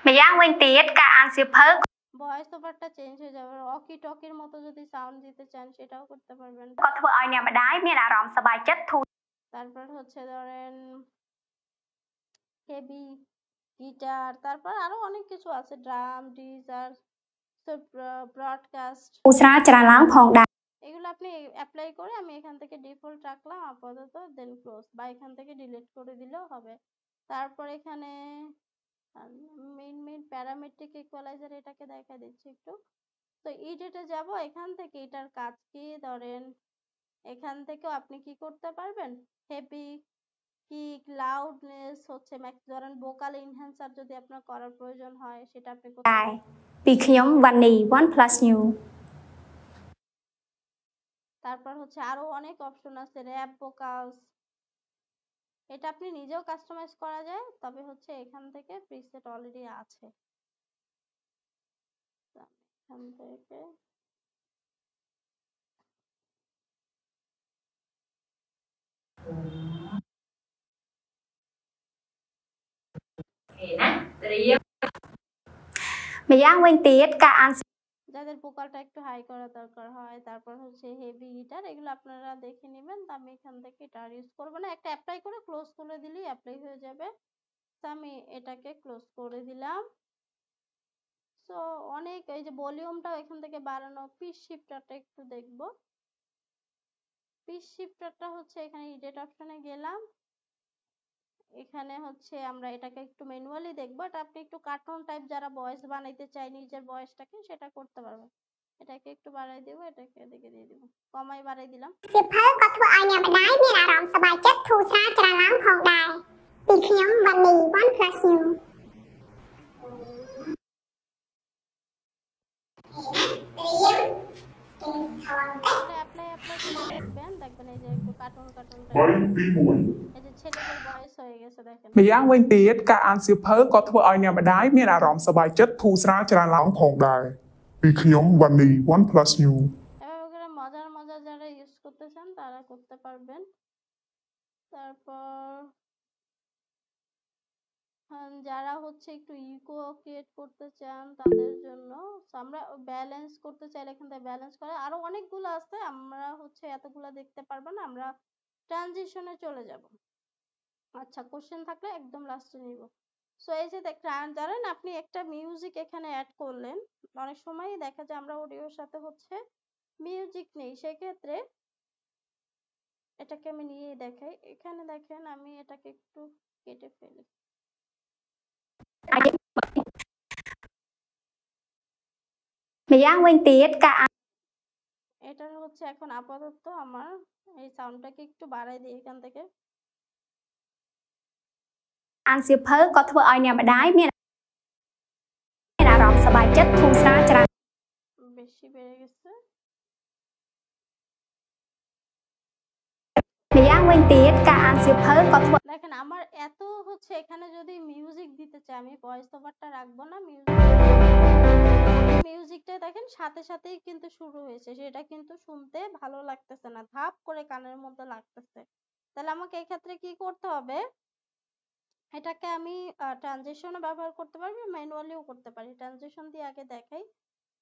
Mày dám quên tiết cả ăn siêu phớ voice ওভারটা চেঞ্জ হয়ে যাবে। ওয়াকি টকির মতো যদি সাউন্ড দিতে চান সেটাও করতে পারবেন। Có thưa ai nè mà đái miên ả rõm sờ bài chất thu তারপর হচ্ছে ধরেন হেভি গিটার, তারপর আরো অনেক কিছু আছে, drum, desire, broadcast, Usra chả láng phòng đà এগুলো আপনি অ্যাপ্লাই করে আমি এখান থেকে ডিফল্ট রাখলাম আপাতত, দেন ক্লোজ বা এখান থেকে ডিলিট করে দিলেও হবে। তারপর এখানে মেইন প্যারামেট্রিক ইকুয়ালাইজার, এটাকে দেখা দিচ্ছি একটু। তো এডিটে যাব, এখান থেকে এটার কাজ কি ধরেন এখান থেকেও আপনি কি করতে পারবেন, হেভি কিক, লাউডনেস হচ্ছে ম্যাক্স, ধরেন ভোকাল এনহ্যান্সার যদি আপনার করার প্রয়োজন হয় সেটা আপনি করতে đài Vì khiếm và nì OnePlus New তারপর হচ্ছে আরো অনেক অপশন আছে, র‍্যাপ ভোকালস, এটা আপনি নিজেও কাস্টমাইজ করা যায়, তবে হচ্ছে এখান থেকে প্রিসেট অলরেডি আছে। এখান থেকে Thì nè, Triếm Mày dám quên tiết cả ăn যাদের ভোকালটা একটু হাই করা দরকার হয়, তারপর হচ্ছে হেভি গিটার, এগুলো আপনারা দেখে নেবেন। তো আমি এখান থেকে এটা আর ইউজ করবো না, একটা অ্যাপ্লাই করে ক্লোজ করে দিলেই অ্যাপ্লাই হয়ে যাবে। তো আমি এটাকে ক্লোজ করে দিলাম। সো অনেক, এই যে ভলিউমটাও এখান থেকে বাড়ানো, পিচ শিফটারটা একটু দেখবো। পিচ শিফটারটা হচ্ছে এখানে এডিট অপশনে গেলাম, এখানে হচ্ছে আমরা এটাকে একটু ম্যানুয়ালি দেখবো। এটা আপনি একটু কার্টুন টাইপ যারা ভয়েস বানাইতে চায় নিজের ভয়েসটাকে, সেটা করতে পারবেন। এটাকে একটু বাড়াই দেবো, এটাকে এদিকে দিয়ে দিব, কমাই বাড়াই দিলাম। Siêu phớ có thua ai nè mà đái miên ả rõm sờ bài chất thu xa chả láng phòng đài Vì khiếm và nì OnePlus New apply করে দেখবেন, দেখবেন এই যে একটু cartoon cartoon type, Bay Tí Mùi. এই যে ছেলেদের voice হয়ে গেছে দেখেন। Mày dám quên tiết cả ăn siêu phớ có thua ai nè mà đái miên ả rõm sờ bài chất thu xa chả láng phòng đài Vì khiếm và nì OnePlus New. এভাবে করে মজার মজার যারা use করতে চান তারা করতে পারবেন। তারপর যারা হচ্ছে একটু ইকো ক্রিয়েট করতে চান তাদের জন্য, আমরা ব্যালেন্স করতে চাইলে এখান থেকে ব্যালেন্স করে আরো অনেকগুলো আছে, আমরা হচ্ছে এতগুলো দেখতে পারবো না, আমরা ট্রানজিশনে চলে যাব। আচ্ছা, কোশ্চেন থাকলে একদম লাস্টে নিব। সো এই যে জানেন আপনি একটা মিউজিক এখানে অ্যাড করলেন, অনেক সময় দেখা যায় আমরা অডিওর সাথে হচ্ছে মিউজিক নেই, সেক্ষেত্রে এটাকে আমি নিয়ে দেখাই। এখানে দেখেন আমি এটাকে একটু কেটে ফেলি। Mày dám quên tiết cả ăn এটার হচ্ছে এখন আপাতত আমার এই সাউন্ডটাকে একটু বাড়াই দিই এখান থেকে। Ăn siêu phớ có thua ai nè mà đái miên ả rõm sờ bài chất thu xa chả বেশি বেড়ে গেছে। Mày dám quên tiết cả ăn siêu phớ có thua দেখেন আমার এত হচ্ছে, এখানে যদি মিউজিক দিতে চাই আমি ভয়েস ওভারটা রাখবো না, মিউজিকটা দেখেন সাথে সাথেই কিন্তু শুরু হয়েছে, সেটা কিন্তু শুনতে ভালো লাগতেছে না, ধাপ করে কানের মধ্যে লাগতেছে। তাহলে আমাকে এই ক্ষেত্রে কি করতে হবে, এটাকে আমি ট্রানজিশনও ব্যবহার করতে পারবি, ম্যানুয়ালিও করতে পারি। ট্রানজিশন দিয়ে আগে দেখাই,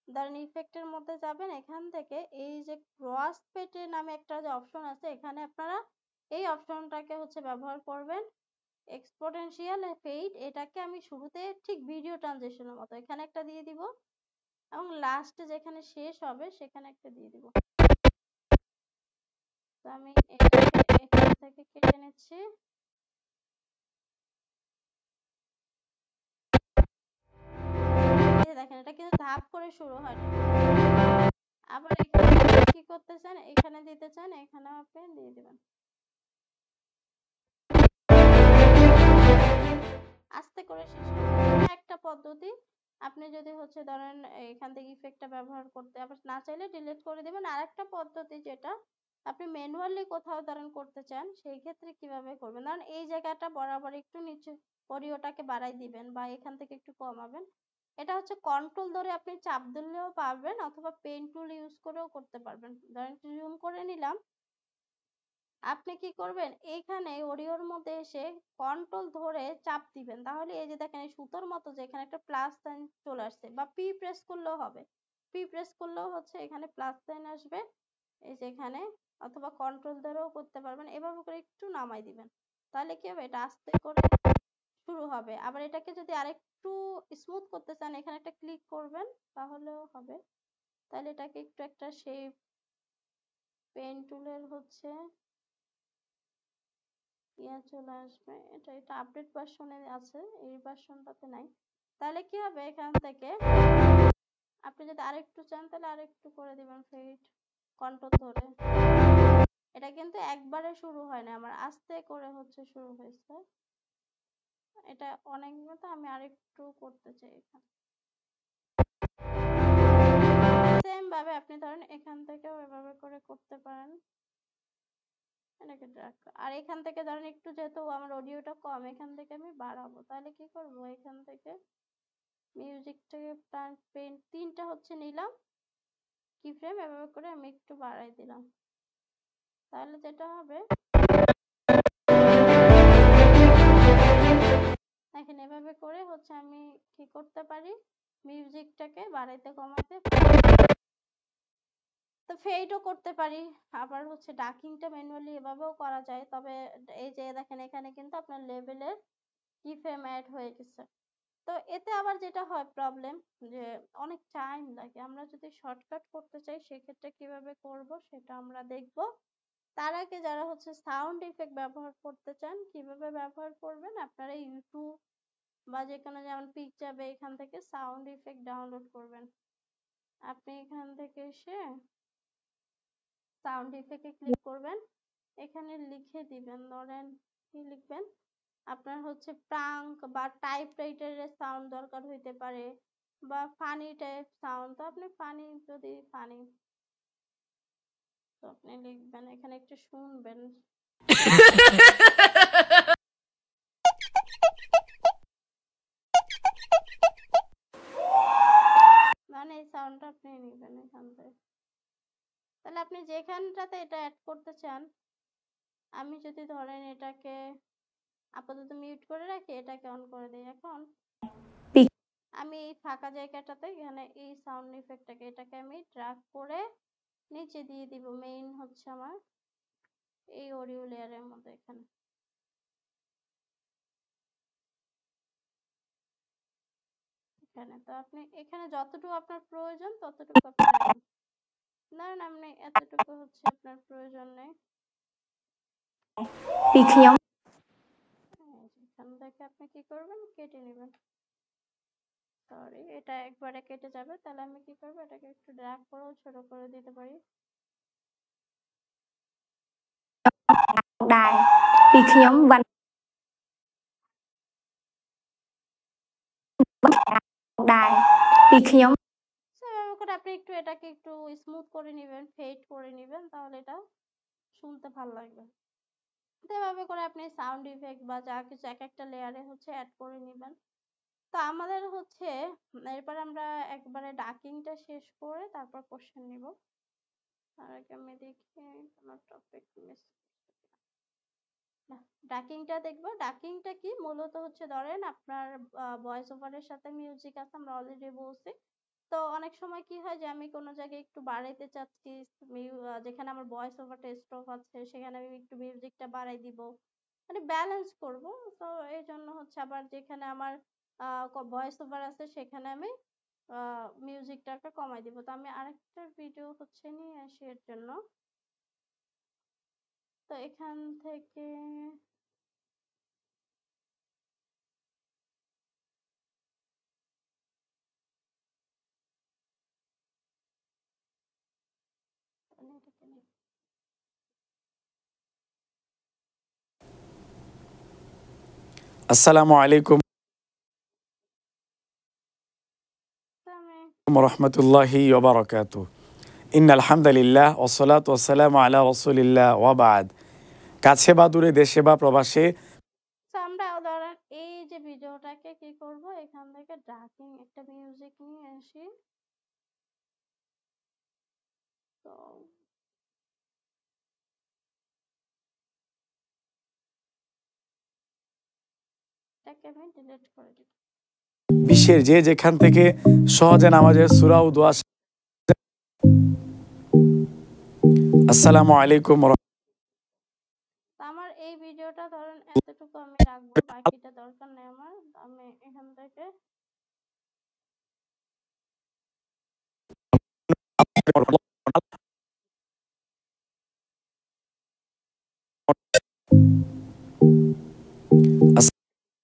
ধরেন ইফেক্টের মধ্যে যাবেন, এখান থেকে এই যে ক্রস পেটে নামে একটা যে অপশন আছে, এখানে আপনারা এই অপশনটাকে হচ্ছে ব্যবহার করবেন, এক্সপোনেনশিয়াল ফেড, এটাকে আমি শুরুতে ঠিক ভিডিও ট্রানজিশনের মতো এখানে একটা দিয়ে দিব, এবং লাস্টে যেখানে শেষ হবে সেখানে একটা দিয়ে দিব। তো আমি এটাকে এখান থেকে কেটে নিচ্ছি। দেখেন এটা কিন্তু ধাপ করে শুরু হয় না। আবার এখানে কি করতে চান, এখানে দিতে চান, এখানে আপনি দিয়ে দিবেন। আস্তে করে শেষ করবেন। একটা পদ্ধতি, আপনি যদি হচ্ছে ধরেন এখান থেকে ইফেক্টটা ব্যবহার করতে আবার না চাইলে ডিলিট করে দিবেন। আরেকটা পদ্ধতি যেটা আপনি ম্যানুয়ালি কোথাও ধরেন করতে চান, সেই ক্ষেত্রে কিভাবে করবেন, ধরেন এই জায়গাটা বরাবর একটু নিচে অডিওটাকে বাড়াই দিবেন বা এখান থেকে একটু কমাবেন, এটা হচ্ছে কন্ট্রোল ধরে আপনি চাপ দিলেও পারবেন অথবা পেন টুল ইউজ করেও করতে পারবেন। ধরেন জুম করে নিলাম, আপনি কি করবেন এইখানে অডিওর মধ্যে এসে কন্ট্রোল ধরে চাপ দিবেন, তাহলে এই যে দেখেন এই সুতোর মতো যে এখানে একটা প্লাস সাইন চলে আসছে, বা পি প্রেস করলেও হবে, পি প্রেস করলেও হচ্ছে এখানে প্লাস সাইন আসবে এই যে এখানে, অথবা কন্ট্রোল ধরেও করতে পারবেন। এভাবে করে একটু নামাই দিবেন, তাহলে কি হবে এটা আস্তে করে শুরু হবে। আবার এটাকে যদি আরেকটু স্মুথ করতে চান এখানে একটা ক্লিক করবেন তাহলেও হবে। তাহলে এটাকে একটু একটা শেপ পেন টুলের হচ্ছে চলে আসবে, এটা আপডেট ভার্সনে আছে, এই ভার্সনটাতে নাই। তাহলে কি হবে এখান থেকে আপনি যদি আরেকটু চান তাহলে আরেকটু করে দিবেন ফেড কন্ট্রোল ধরে। এটা কিন্তু একবারে শুরু হয় না, আমার আস্তে করে হচ্ছে শুরু হয়েছে। এটা অনেক মতো আমি আরেকটু করতে চাই এখানে। সেম ভাবে আপনি ধরেন এখান থেকেও এভাবে করে করতে পারেন। এটাকে ড্র্যাগ আর এখান থেকে ধরেন একটু যেহেতু আমার অডিওটা কম এখান থেকে আমি বাড়াবো, তাহলে কি করব এখান থেকে মিউজিকটাকে পেন 3টা হচ্ছে নিলাম কি ফ্রেম, এভাবে করে আমি একটু বাড়াই দিলাম, তাহলে যেটা হবে দেখেন এভাবে করে হচ্ছে আমি কি করতে পারি মিউজিকটাকে বাড়াইতে কমাইতে, তো ফেডও করতে পারি। আবার হচ্ছে ডাকিংটা ম্যানুয়ালি এভাবেও করা যায়, তবে এই যে দেখেন এখানে কিন্তু আপনার লেভেলের কি ফ্রেম অ্যাড হয়ে গেছে। তো এতে আবার যেটা হয় প্রবলেম যে অনেক টাইম লাগে, আমরা যদি শর্টকাট করতে চাই সেক্ষেত্রে কিভাবে করব সেটা আমরা দেখব। তার আগে যারা হচ্ছে সাউন্ড ইফেক্ট ব্যবহার করতে চান কিভাবে ব্যবহার করবেন, আপনারা ইউটিউব বা যেখানে যেমন পিকচাবে এখান থেকে সাউন্ড ইফেক্ট ডাউনলোড করবেন। আপনি এখান থেকে এসে সাউন্ড ইফেক্টে ক্লিক করবেন, এখানে লিখে দিবেন, ধরেন কি লিখবেন আপনার হচ্ছে প্রাঙ্ক বা টাইপ রাইটারের সাউন্ড দরকার হইতে পারে, বা ফানি টাইপ সাউন্ড, তো আপনি ফানি যদি ফানি তো আপনি লিখবেন, এখানে একটু শুনবেন মানে এই সাউন্ডটা আপনি নিবেন এখান থেকে। তাহলে আপনি যেখানটাতে এটা অ্যাড করতে চান, আমি যদি ধরেন এটাকে আপাতত মিউট করে রাখি, এটাকে অন করে দিই। এখন আমি এই ফাঁকা জায়গাটাতে এখানে এই সাউন্ড ইফেক্টটাকে এটাকে আমি ড্র্যাগ করে নিচে দিয়ে দিব, মেইন হচ্ছে আমার এই অডিও লেয়ারের মধ্যে এখানে। এখানে তো আপনি এখানে যতটুকু আপনার প্রয়োজন ততটুকু আপনি নেবেন, ধরেন আপনি এতটুকু হচ্ছে আপনার প্রয়োজন নেই, এখান থেকে আপনি কি করবেন কেটে নেবেন। সরি এটা একবারে কেটে যাবে, তাহলে আমি কি করবো এটাকে একটু ড্র্যাগ করেও ছোট করে দিতে পারি। Đài vìខ្ញុំvẫn đài vìខ្ញុំএভাবে করে আপনি একটু এটাকে একটু স্মুথ করে নেবেন, ফেড করে নেবেন, তাহলে এটা শুনতে ভালো লাগবে। তো এভাবে করে আপনি সাউন্ড ইফেক্ট বা যা কিছু এক একটা লেয়ারে হচ্ছে অ্যাড করে নেবেন। তো আমাদের হচ্ছে এরপর আমরা একবারে ডাকিংটা শেষ করে তারপর কোশ্চেন নিব। তার আগে আমি দেখি কোনো টপিক মিস না, ডাকিংটা দেখবো। ডাকিংটা কি মূলত হচ্ছে ধরেন আপনার ভয়েস ওভারের সাথে মিউজিক আছে, আমরা অলরেডি বলছি। তো অনেক সময় কি হয় যে আমি কোনো জায়গায় একটু বাড়াইতে চাচ্ছি, যেখানে আমার ভয়েস ওভারটা স্টপ আছে সেখানে আমি একটু মিউজিকটা বাড়াই দিব, মানে ব্যালেন্স করব। তো এই জন্য হচ্ছে আবার যেখানে আমার ভয়েস ওভার আছে সেখানে আমি মিউজিকটাকে কমাই দিব। তো আমি আরেকটা ভিডিও হচ্ছে নিয়ে আসি এর জন্য। তো এখান থেকে السلام عليكم ورحمة الله وبركاته إن الحمد لله والصلاة والسلام على رسول الله وبعد কাছে বা দূরে দেশে বা প্রবাসে আমরা ধরেন এই যে ভিডিওটাকে কি করব এখান থেকে ড্র্যাগ ডাকিং একটা মিউজিক নিয়ে আসি। তো এটাকে আমি ডিলিট করে দিই। বিশ্বের যে যেখান থেকে সহজে নামাজের সূরা ও দোয়া। আসসালামু আলাইকুম। আমার এই ভিডিওটা ধরেন এতটুকু আমি রাখবো, বাকিটা দরকার নেই আমার। আমি এখান থেকে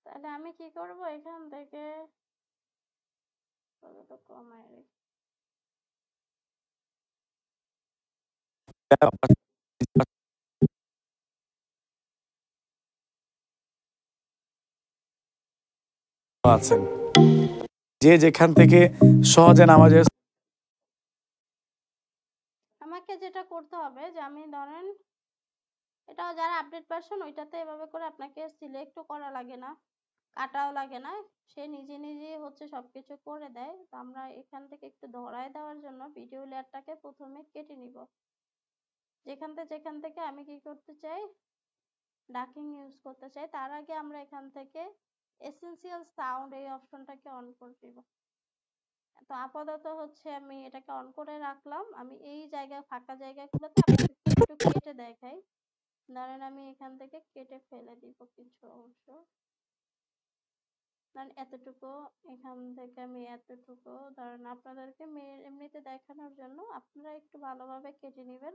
তাহলে আমি কি করব, এখান থেকে কমায় রেখে আছেন যে যেখান থেকে সহজে নামাজের। আমাকে যেটা করতে হবে যে আমি ধরেন এটা যারা আপডেট ভার্সন ওইটাতে এভাবে করে আপনাকে সিলেক্টও করা লাগে না, কাটাও লাগে না, সে নিজে নিজেই হচ্ছে সবকিছু করে দেয়। তো আমরা এখান থেকে একটু ধরায় দেওয়ার জন্য ভিডিও লেয়ারটাকে প্রথমে কেটে নিব। যেখান থেকে আমি কি করতে চাই, ডাকিং ইউজ করতে চাই, তার আগে আমরা এখান থেকে এসেনশিয়াল সাউন্ড এই অপশনটাকে অন করে দিব। তো আপাতত হচ্ছে আমি এটাকে অন করে রাখলাম। আমি এই জায়গায় ফাঁকা জায়গাগুলোতে একটু কেটে দেখাই। ধরেন আমি এখান থেকে কেটে ফেলে দিব কিছু অংশ, ধরেন এতটুকু, এখান থেকে আমি এতটুকু, ধরেন আপনাদেরকে এমনিতে দেখানোর জন্য আপনারা একটু ভালোভাবে কেটে নেবেন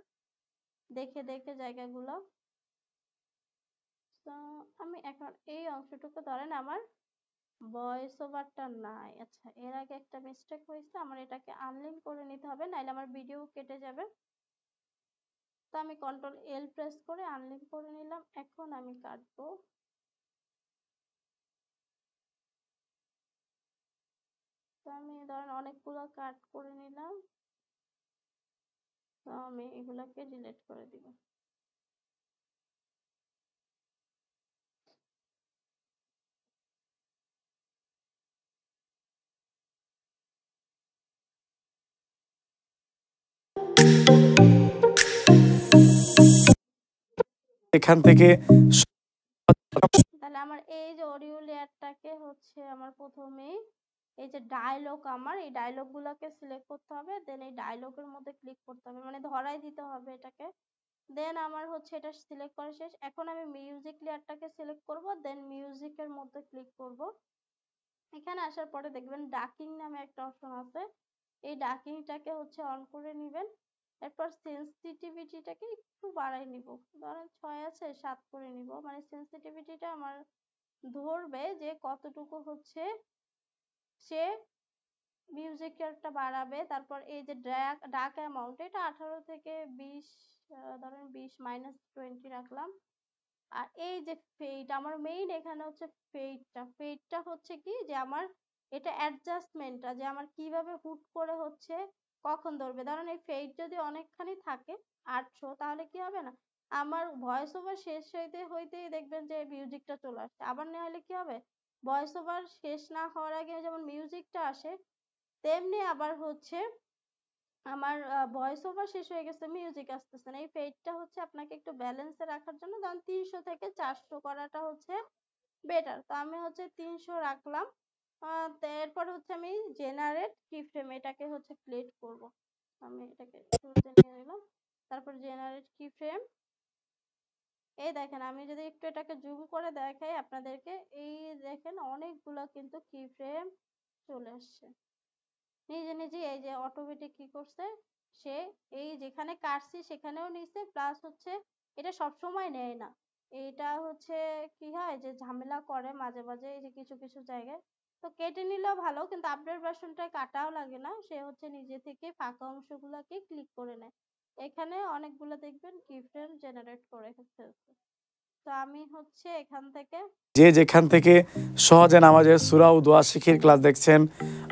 দেখে দেখে জায়গাগুলো। তো আমি এখন এই অংশটুকু ধরেন আমার ভয়েস ওভারটা নাই। আচ্ছা, এর আগে একটা মিস্টেক হয়েছে, আমার এটাকে আনলিঙ্ক করে নিতে হবে, নাইলে আমার ভিডিও কেটে যাবে। তো আমি কন্ট্রোল এল প্রেস করে আনলিঙ্ক করে নিলাম। এখন আমি কাটবো। তো আমি ধরেন অনেকগুলো কাট করে নিলাম। তো আমি এগুলাকে ডিলিট করে দিব। এখান থেকে তাহলে আমার এই যে অডিও লেয়ারটাকে হচ্ছে আমার প্রথমেই এই যে ডায়লগ, আমার এই ডায়লগ গুলাকে সিলেক্ট করতে হবে, দেন এই ডায়লগের মধ্যে ক্লিক করতে হবে, মানে ধরাই দিতে হবে এটাকে। দেন আমার হচ্ছে এটা সিলেক্ট করা শেষ। এখন আমি মিউজিক লেয়ারটাকে সিলেক্ট করব, দেন মিউজিকের মধ্যে ক্লিক করব। এখানে আসার পরে দেখবেন ডাকিং নামে একটা অপশন আছে, এই ডাকিংটাকে হচ্ছে অন করে নেবেন। এরপর সেন্সিটিভিটিটাকে একটু বাড়াই নিব, ধরেন 6 আছে 7 করে নিব, মানে সেন্সিটিভিটিটা আমার ধরবে যে কতটুকু হচ্ছে সে মিউজিকেরটা বাড়াবে। তারপর এই যে ডাক অ্যামাউন্ট, এটা 18 থেকে 20, ধরেন 20 -20 রাখলাম। আর এই যে ফেড, আমার মেইন এখানে হচ্ছে ফেডটা হচ্ছে কি যে আমার এটা অ্যাডজাস্টমেন্টটা, যে আমার কিভাবে হুট করে হচ্ছে কখন ধরবে। ধরেন এই ফেড যদি অনেকখানি থাকে 800, তাহলে কি হবে না, আমার ভয়েস ওভার শেষ হইতেই দেখবেন যে মিউজিকটা চলে আসছে। আবার না হলে কি হবে, ভয়েস ওভার শেষ না হওয়ার আগে যেমন মিউজিকটা আসে, তেমনি আবার হচ্ছে আমার ভয়েস ওভার শেষ হয়ে গেছে, মিউজিক আসতেছে না। এই ফেডটা হচ্ছে আপনাকে একটু ব্যালেন্সে রাখার জন্য ধরুন 300 থেকে 400 করাটা হচ্ছে বেটার। তো আমি হচ্ছে 300 রাখলাম। এরপর হচ্ছে আমি জেনারেট কিফ্রেম এটাকে হচ্ছে ক্লিক করব। আমি এটাকে শুরুতে নিয়ে নিলাম। তারপর জেনারেট কিফ্রেম, এই দেখেন আমি যদি একটু এটাকে জুম করে দেখাই আপনাদেরকে, এই দেখেন অনেকগুলো কিন্তু কিফ্রেম চলে আসছে নিজে নিজে। এই যে অটোমেটিক কি করছে, সে এই যেখানে কাটছি সেখানেও নিছে, প্লাস হচ্ছে এটা সব সময় নেয় না, এটা হচ্ছে কি হয় যে ঝামেলা করে মাঝে মাঝে এই যে কিছু কিছু জায়গায়। তো কেটে নিলেও ভালো, কিন্তু আপডেট ভার্সনটায় কাটাও লাগে না, সে হচ্ছে নিজে থেকে ফাঁকা অংশগুলোকে ক্লিক করে নেয়। এখানে অনেকগুলো দেখবেন কিফ্রেম জেনারেট করে ফেলছে। তো আমি হচ্ছে এখান থেকে যে যেখান থেকে সহজে নামাজের সূরা ও দোয়া শিখির ক্লাস দেখছেন,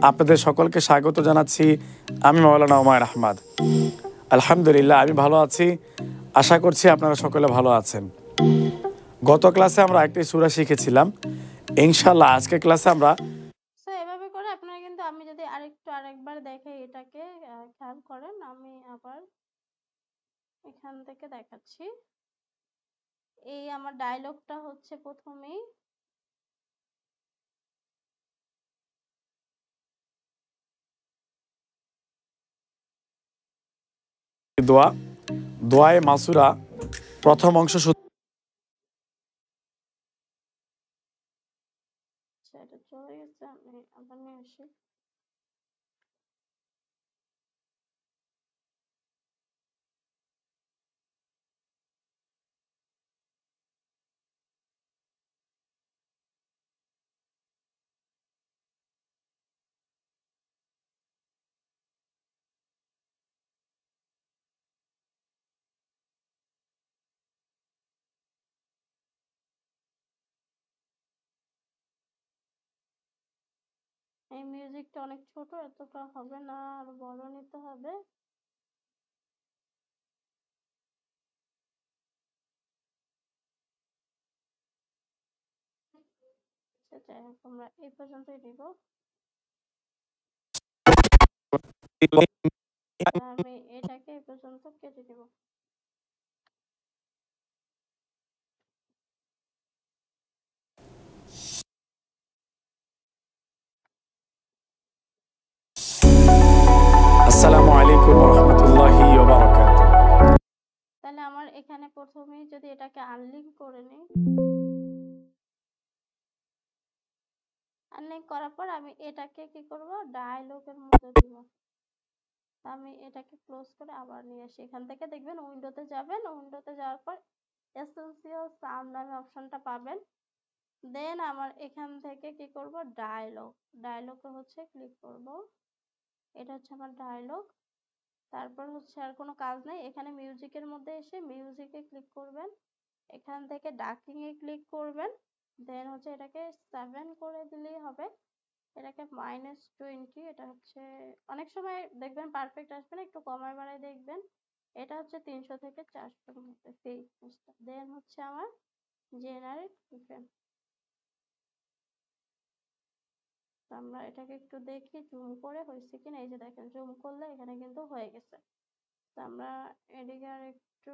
আপনাদের সকলকে স্বাগত জানাচ্ছি। আমি মাওলানা উমায়ের আহমদ। আলহামদুলিল্লাহ আমি ভালো আছি, আশা করছি আপনারা সকলে ভালো আছেন। গত ক্লাসে আমরা একটি সূরা শিখেছিলাম, ইনশাআল্লাহ আজকের ক্লাসে আমরা এভাবে করে আপনারা একবার দেখে এটাকে খেয়াল করেন, আমি আবার এখান থেকে দেখাচ্ছি। এই আমার ডায়লগটা হচ্ছে প্রথমেই দোয়া দোয়ায়ে মাসুরা প্রথম অংশ এটা চলে গেছে, আমি আবার নিয়ে আসি। এই মিউজিকটা অনেক ছোট, এতটা হবে না, আরো বড় নিতে হবে। যাই হোক, আমরা এই পর্যন্তই দিব। আমি এটাকে এই পর্যন্ত কেটে দিব। আসসালামু আলাইকুম ওয়া রাহমাতুল্লাহি ওয়া বারাকাতুহু। তাহলে আমার এখানে প্রথমেই যদি এটাকে আনলিঙ্ক করে নিই, আনলিঙ্ক করার পর আমি এটাকে কি করব, ডায়ালগের মধ্যে দিব। আমি এটাকে ক্লোজ করে আবার নিয়ে আসি। এখান থেকে দেখবেন উইন্ডোতে যাবেন, উইন্ডোতে যাওয়ার পর এসেনশিয়াল সাউন্ড নামে অপশনটা পাবেন। দেন আমার এখান থেকে কি করব, ডায়ালগে হচ্ছে ক্লিক করব। এটা হচ্ছে আমার ডায়ালগ। তারপর হচ্ছে আর কোনো কাজ নেই, এখানে মিউজিকের মধ্যে এসে মিউজিকে ক্লিক করবেন। এখান থেকে ডাকিং এ ক্লিক করবেন। দেন হচ্ছে এটাকে 7 করে দিলেই হবে। এটাকে -20, এটা হচ্ছে অনেক সময় দেখবেন পারফেক্ট আসবে না, একটু কমায় বাড়ায় দেখবেন। এটা হচ্ছে 300 থেকে 400-র মধ্যে ফেকনেসটা। দেন হচ্ছে আমার জেনারেট ইফেক্ট। আমরা এটাকে একটু দেখি জুম করে হয়েছে কিনা। এই যে দেখেন, জুম করলে এখানে কিন্তু হয়ে গেছে। তো আমরা এদিকে আর একটু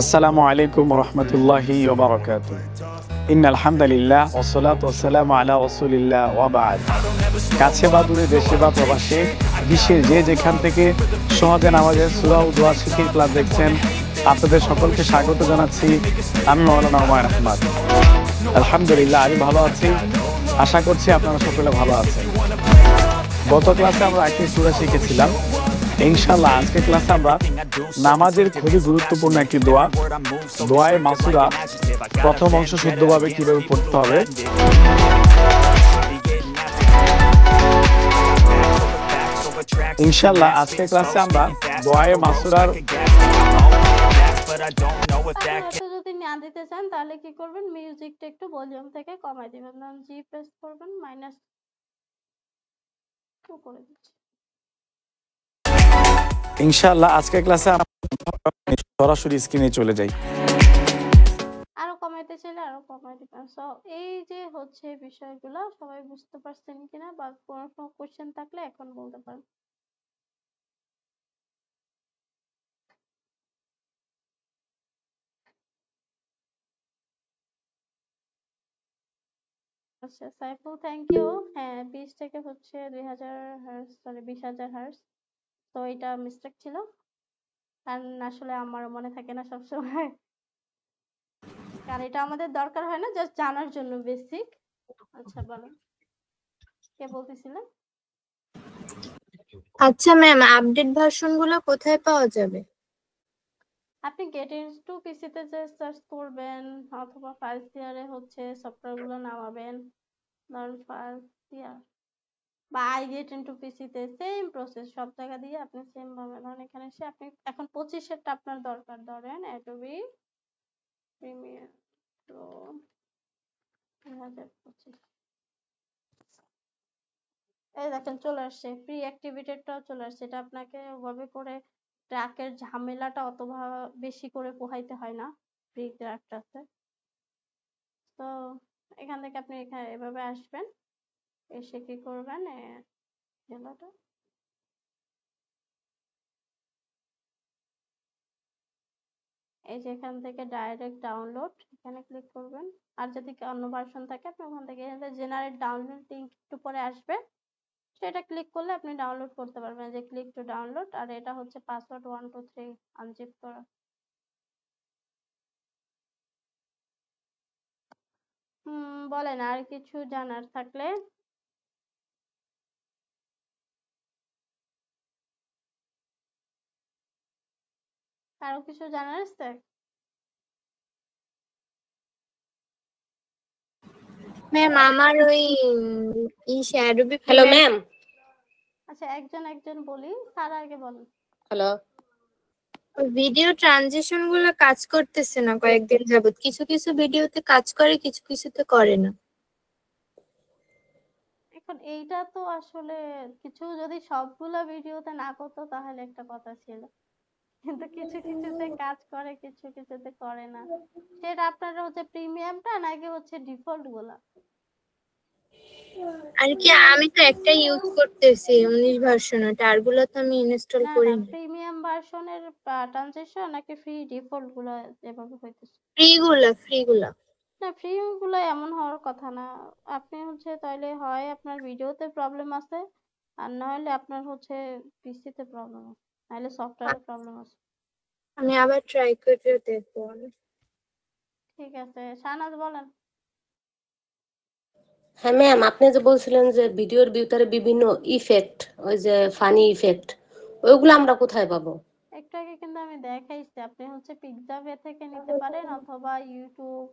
আসসালামু আলাইকুম ওয়া রাহমাতুল্লাহি ওয়া বারাকাতুহু। ইন্নাল হামদালিল্লাহ ওয়াস সালাতু ওয়াস সালামু আলা রাসূলিল্লাহ ওয়া বা'দ। কাছে বা দূরে, দেশে বা প্রবাসে, বিশ্বের যে যেখান থেকে সহজে নামাজের সূরা ও দোয়া শিখির ক্লাস দেখছেন, আপনাদের সকলকে স্বাগত জানাচ্ছি। আমি মাওলানা উমাইর আহমদ। আলহামদুলিল্লাহ, আমি ভালো আছি। আশা করছি আপনারা সকলে ভালো আছেন। গত ক্লাসে আমরা একটি সূরা শিখেছিলাম। ইনশাআল্লাহ আজকের ক্লাসে আমরা নামাজের খুবই গুরুত্বপূর্ণ একটি দোয়া, দোয়ায়ে মাসুরা প্রথম অংশ শুদ্ধভাবে কিভাবে পড়তে হবে ইনশাআল্লাহ আজকের ক্লাসে আমরা দোয়ায়ে মাসুরার যদি না দিতে চান তাহলে কি করবেন, মিউজিকটা একটু ভলিউম থেকে কমাই দিবেন। ধরুন জি প্রেস করবেন, -2 করে দিচ্ছি। ইনশাআল্লাহ আজকের ক্লাসে আমরা সরাসরি স্ক্রিনে চলে যাই। আরো কমাইতে চাইলে আরো কমাই দিবেন। সো এই যে হচ্ছে বিষয়গুলো সবাই বুঝতে পারছেন কিনা, বা কোনো কোশ্চেন থাকলে এখন বলতে পারেন। আচ্ছা সাইফুল, থ্যাংক ইউ। হ্যাঁ 20 থেকে হচ্ছে 2000 হার্টজ, সরি 20,000 হার্টজ। তো এটা মিস্টেক ছিল, কারণ আসলে আমার মনে থাকে না সবসময়, কারণ এটা আমাদের দরকার হয় না, জাস্ট জানার জন্য বেসিক। আচ্ছা বলেন, কে বলতেছিলেন? আচ্ছা ম্যাম, আপডেট ভার্সন গুলো কোথায় পাওয়া যাবে? আপনি গেট ইনটু পিসিতে যে সার্চ করবেন, অথবা ফাইল শেয়ারে হচ্ছে সফটওয়্যার গুলো নামাবেন। ধরুন ফাইল শেয়ার বা আই গেট ইনটু পিসিতে সেম প্রসেস, সব জায়গা দিয়ে আপনি সেম ভাবে ধরেন এখানে এসে আপনি এখন 25-এরটা আপনার দরকার, ধরেন অ্যাডোবি প্রিমিয়ার প্রো 2025। এই দেখেন চলে আসছে, ফ্রি অ্যাক্টিভেটেডটাও চলে আসছে। এটা আপনাকে ওভাবে করে ট্র্যাকের ঝামেলাটা অত বেশি করে পোহাইতে হয় না, ফ্রি ট্র্যাকটাতে। তো এখান থেকে আপনি এখানে এভাবে আসবেন, এসে কি করবেন গেলোটা এই যে এখান থেকে ডাইরেক্ট ডাউনলোড এখানে ক্লিক করবেন। আর যদি অন্য ভার্সন থাকে আপনি ওখান থেকে জেনারেট ডাউনলোড লিঙ্ক একটু পরে আসবে, সেটা ক্লিক করলে আপনি ডাউনলোড করতে পারবেন। যে ক্লিক টু ডাউনলোড, আর এটা হচ্ছে পাসওয়ার্ড 123 আনজিপ করা। বলেন আর কিছু জানার থাকলে। আরো কিছু জানার আছে? ম্যাম আমার ওই অ্যাডোবি হ্যালো ম্যাম। আচ্ছা একজন বলি, স্যার আগে বলেন। হ্যালো। ভিডিও ট্রানজিশন গুলো কাজ করতেছে না কয়েকদিন যাবত। কিছু কিছু ভিডিওতে কাজ করে, কিছু কিছুতে করে না। এখন এইটা তো আসলে কিছু যদি সবগুলা ভিডিওতে না করতো তাহলে একটা কথা ছিল, কিন্তু কিছু কিছুতে কাজ করে, কিছু কিছুতে করে না। সেটা আপনারা হচ্ছে প্রিমিয়ামটা নাকি হচ্ছে ডিফল্ট গুলা? আর কি আমি তো একটাই ইউজ করতেছি 19 ভার্সন, আর গুলো তো আমি ইনস্টল না করি না, না। প্রিমিয়াম ভার্সনের ট্রানজিশন নাকি ফ্রি ডিফল্ট গুলা যেভাবে হইতেছে? ফ্রি গুলা। না, ফ্রি গুলো এমন হওয়ার কথা না। আপনি হচ্ছে তাইলে হয় আপনার ভিডিওতে প্রবলেম আছে, আর না হলে আপনার হচ্ছে পিসিতে প্রবলেম আছে, নাহলে সফটওয়্যারে প্রবলেম আছে। আমি আবার ট্রাই করে দেখবো। ঠিক আছে, শাহনাজ বলেন। হ্যাঁ ম্যাম, আপনি যে বলছিলেন যে ভিডিওর ভিতরে বিভিন্ন ইফেক্ট, ওই যে ফানি ইফেক্ট, ওইগুলো আমরা কোথায় পাবো? একটু আগে কিন্তু আমি দেখাইছি, আপনি হচ্ছে পিক্সাভে থেকে নিতে পারেন অথবা ইউটিউব,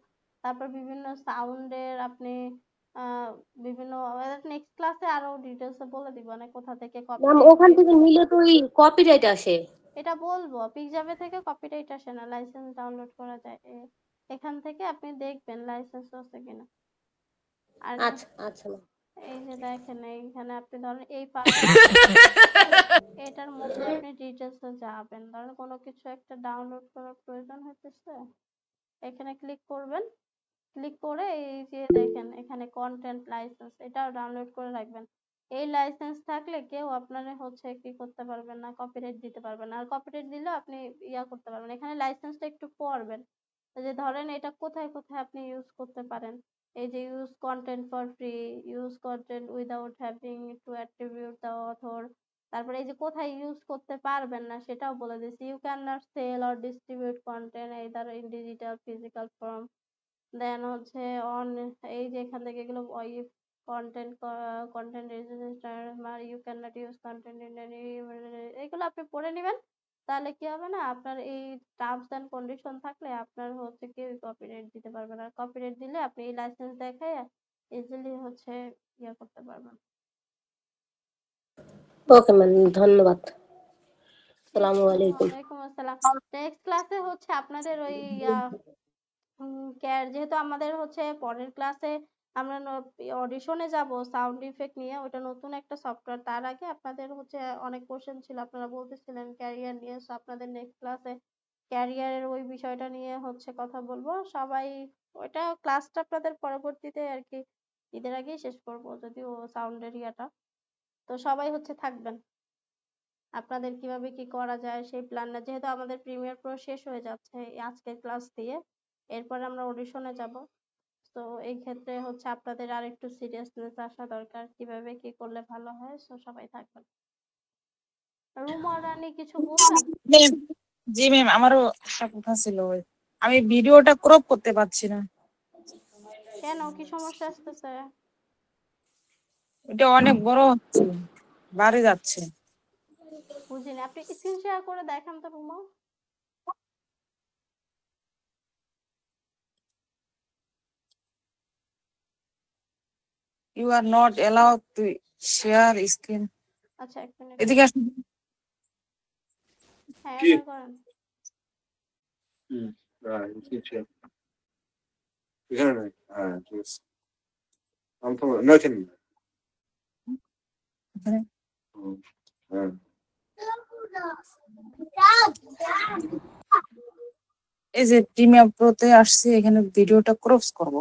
তারপর বিভিন্ন সাউন্ডের আপনি বিভিন্ন নেক্সট ক্লাসে আরো ডিটেলসে বলে দিব না কোথা থেকে ম্যাম কপিরাইট। ওখান থেকে নিলে তো ওই কপিরাইট আসে। এটা বলবো, পিক্সাভে থেকে কপিরাইট আসে না, লাইসেন্স ডাউনলোড করা যায়। এখান থেকে আপনি দেখবেন লাইসেন্স আছে কিনা। আর আচ্ছা আচ্ছা ম্যাম। এই যে দেখেন এইখানে আপনি ধরেন এই এটার মধ্যে আপনি ডিটেলসে যাবেন, ধরেন কোনো কিছু একটা ডাউনলোড করার প্রয়োজন হইতেছে, এখানে ক্লিক করবেন। ক্লিক করে এই যে দেখেন এখানে কন্টেন্ট লাইসেন্স, এটাও ডাউনলোড করে রাখবেন। এই লাইসেন্স থাকলে কেউ আপনার হচ্ছে কি করতে পারবেন না, কপিরাইট দিতে পারবেন না। আর কপিরাইট দিলেও আপনি করতে পারবেন। এখানে লাইসেন্সটা একটু পড়বেন, যে ধরেন এটা কোথায় কোথায় আপনি ইউজ করতে পারেন। এই যে use content for free, use content without having to attribute the author. তারপরে এই যে কোথায় ইউজ করতে পারবেন না সেটাও বলে দিচ্ছি। You can not sell or distribute content either in digital physical form, then হচ্ছে অন, এই যে এখান থেকে এগুলো content content register you can not use content in any, এগুলো আপনি পড়ে নেবেন। তাহলে কি হবে না, আপনার এই টার্মস এন্ড কন্ডিশন থাকলে আপনার হচ্ছে কেউ কপিরাইট দিতে পারবে না। কপিরাইট দিলে আপনি এই লাইসেন্স দেখায় ইজিলি হচ্ছে করতে পারবেন। ওকে ম্যাম, ধন্যবাদ। আসসালামু আলাইকুম। ওয়ালাইকুম আসসালাম। নেক্সট ক্লাসে হচ্ছে আপনাদের ওই যেহেতু আমাদের হচ্ছে পরের ক্লাসে আমরা অডিশনে যাব সাউন্ড ইফেক্ট নিয়ে, ওটা নতুন একটা সফটওয়্যার। তার আগে আপনাদের হচ্ছে অনেক কোশ্চেন ছিল, আপনারা বলতেছিলেন ক্যারিয়ার নিয়ে। আপনাদের নেক্সট ক্লাসে ক্যারিয়ারের ওই বিষয়টা নিয়ে হচ্ছে কথা বলবো সবাই। ওইটা ক্লাসটা আপনাদের পরবর্তীতে আর কি ঈদের আগেই শেষ করবো, যদিও সাউন্ডের ইয়াটা। তো সবাই হচ্ছে থাকবেন, আপনাদের কিভাবে কি করা যায় সেই প্ল্যানটা, যেহেতু আমাদের প্রিমিয়ার প্রো শেষ হয়ে যাচ্ছে আজকের ক্লাস দিয়ে, এরপরে আমরা অডিশনে যাব। তো এই ক্ষেত্রে হচ্ছে আপনাদের আর একটু সিরিয়াসনেস আসা দরকার, কিভাবে কি করলে ভালো হয়। সো সবাই থাকবেন। রুমা রানী কিছু বলবেন? জি ম্যাম, আমারও একটা কথা ছিল। আমি ভিডিওটা ক্রপ করতে পারছি না। কেন, কি সমস্যা আসতেছে? এটা অনেক বড় হচ্ছে, বাড়ে যাচ্ছে। বুঝিনি, আপনি স্ক্রিন শেয়ার করে দেখান তো Ruma. You are not allowed to share screen. আচ্ছা এক মিনিট, এদিকে আসুন। হ্যাঁ এটা করেন। এই যে প্রিমিয়ার প্রোতে আসছে, এখানে ভিডিওটা ক্রপ করব।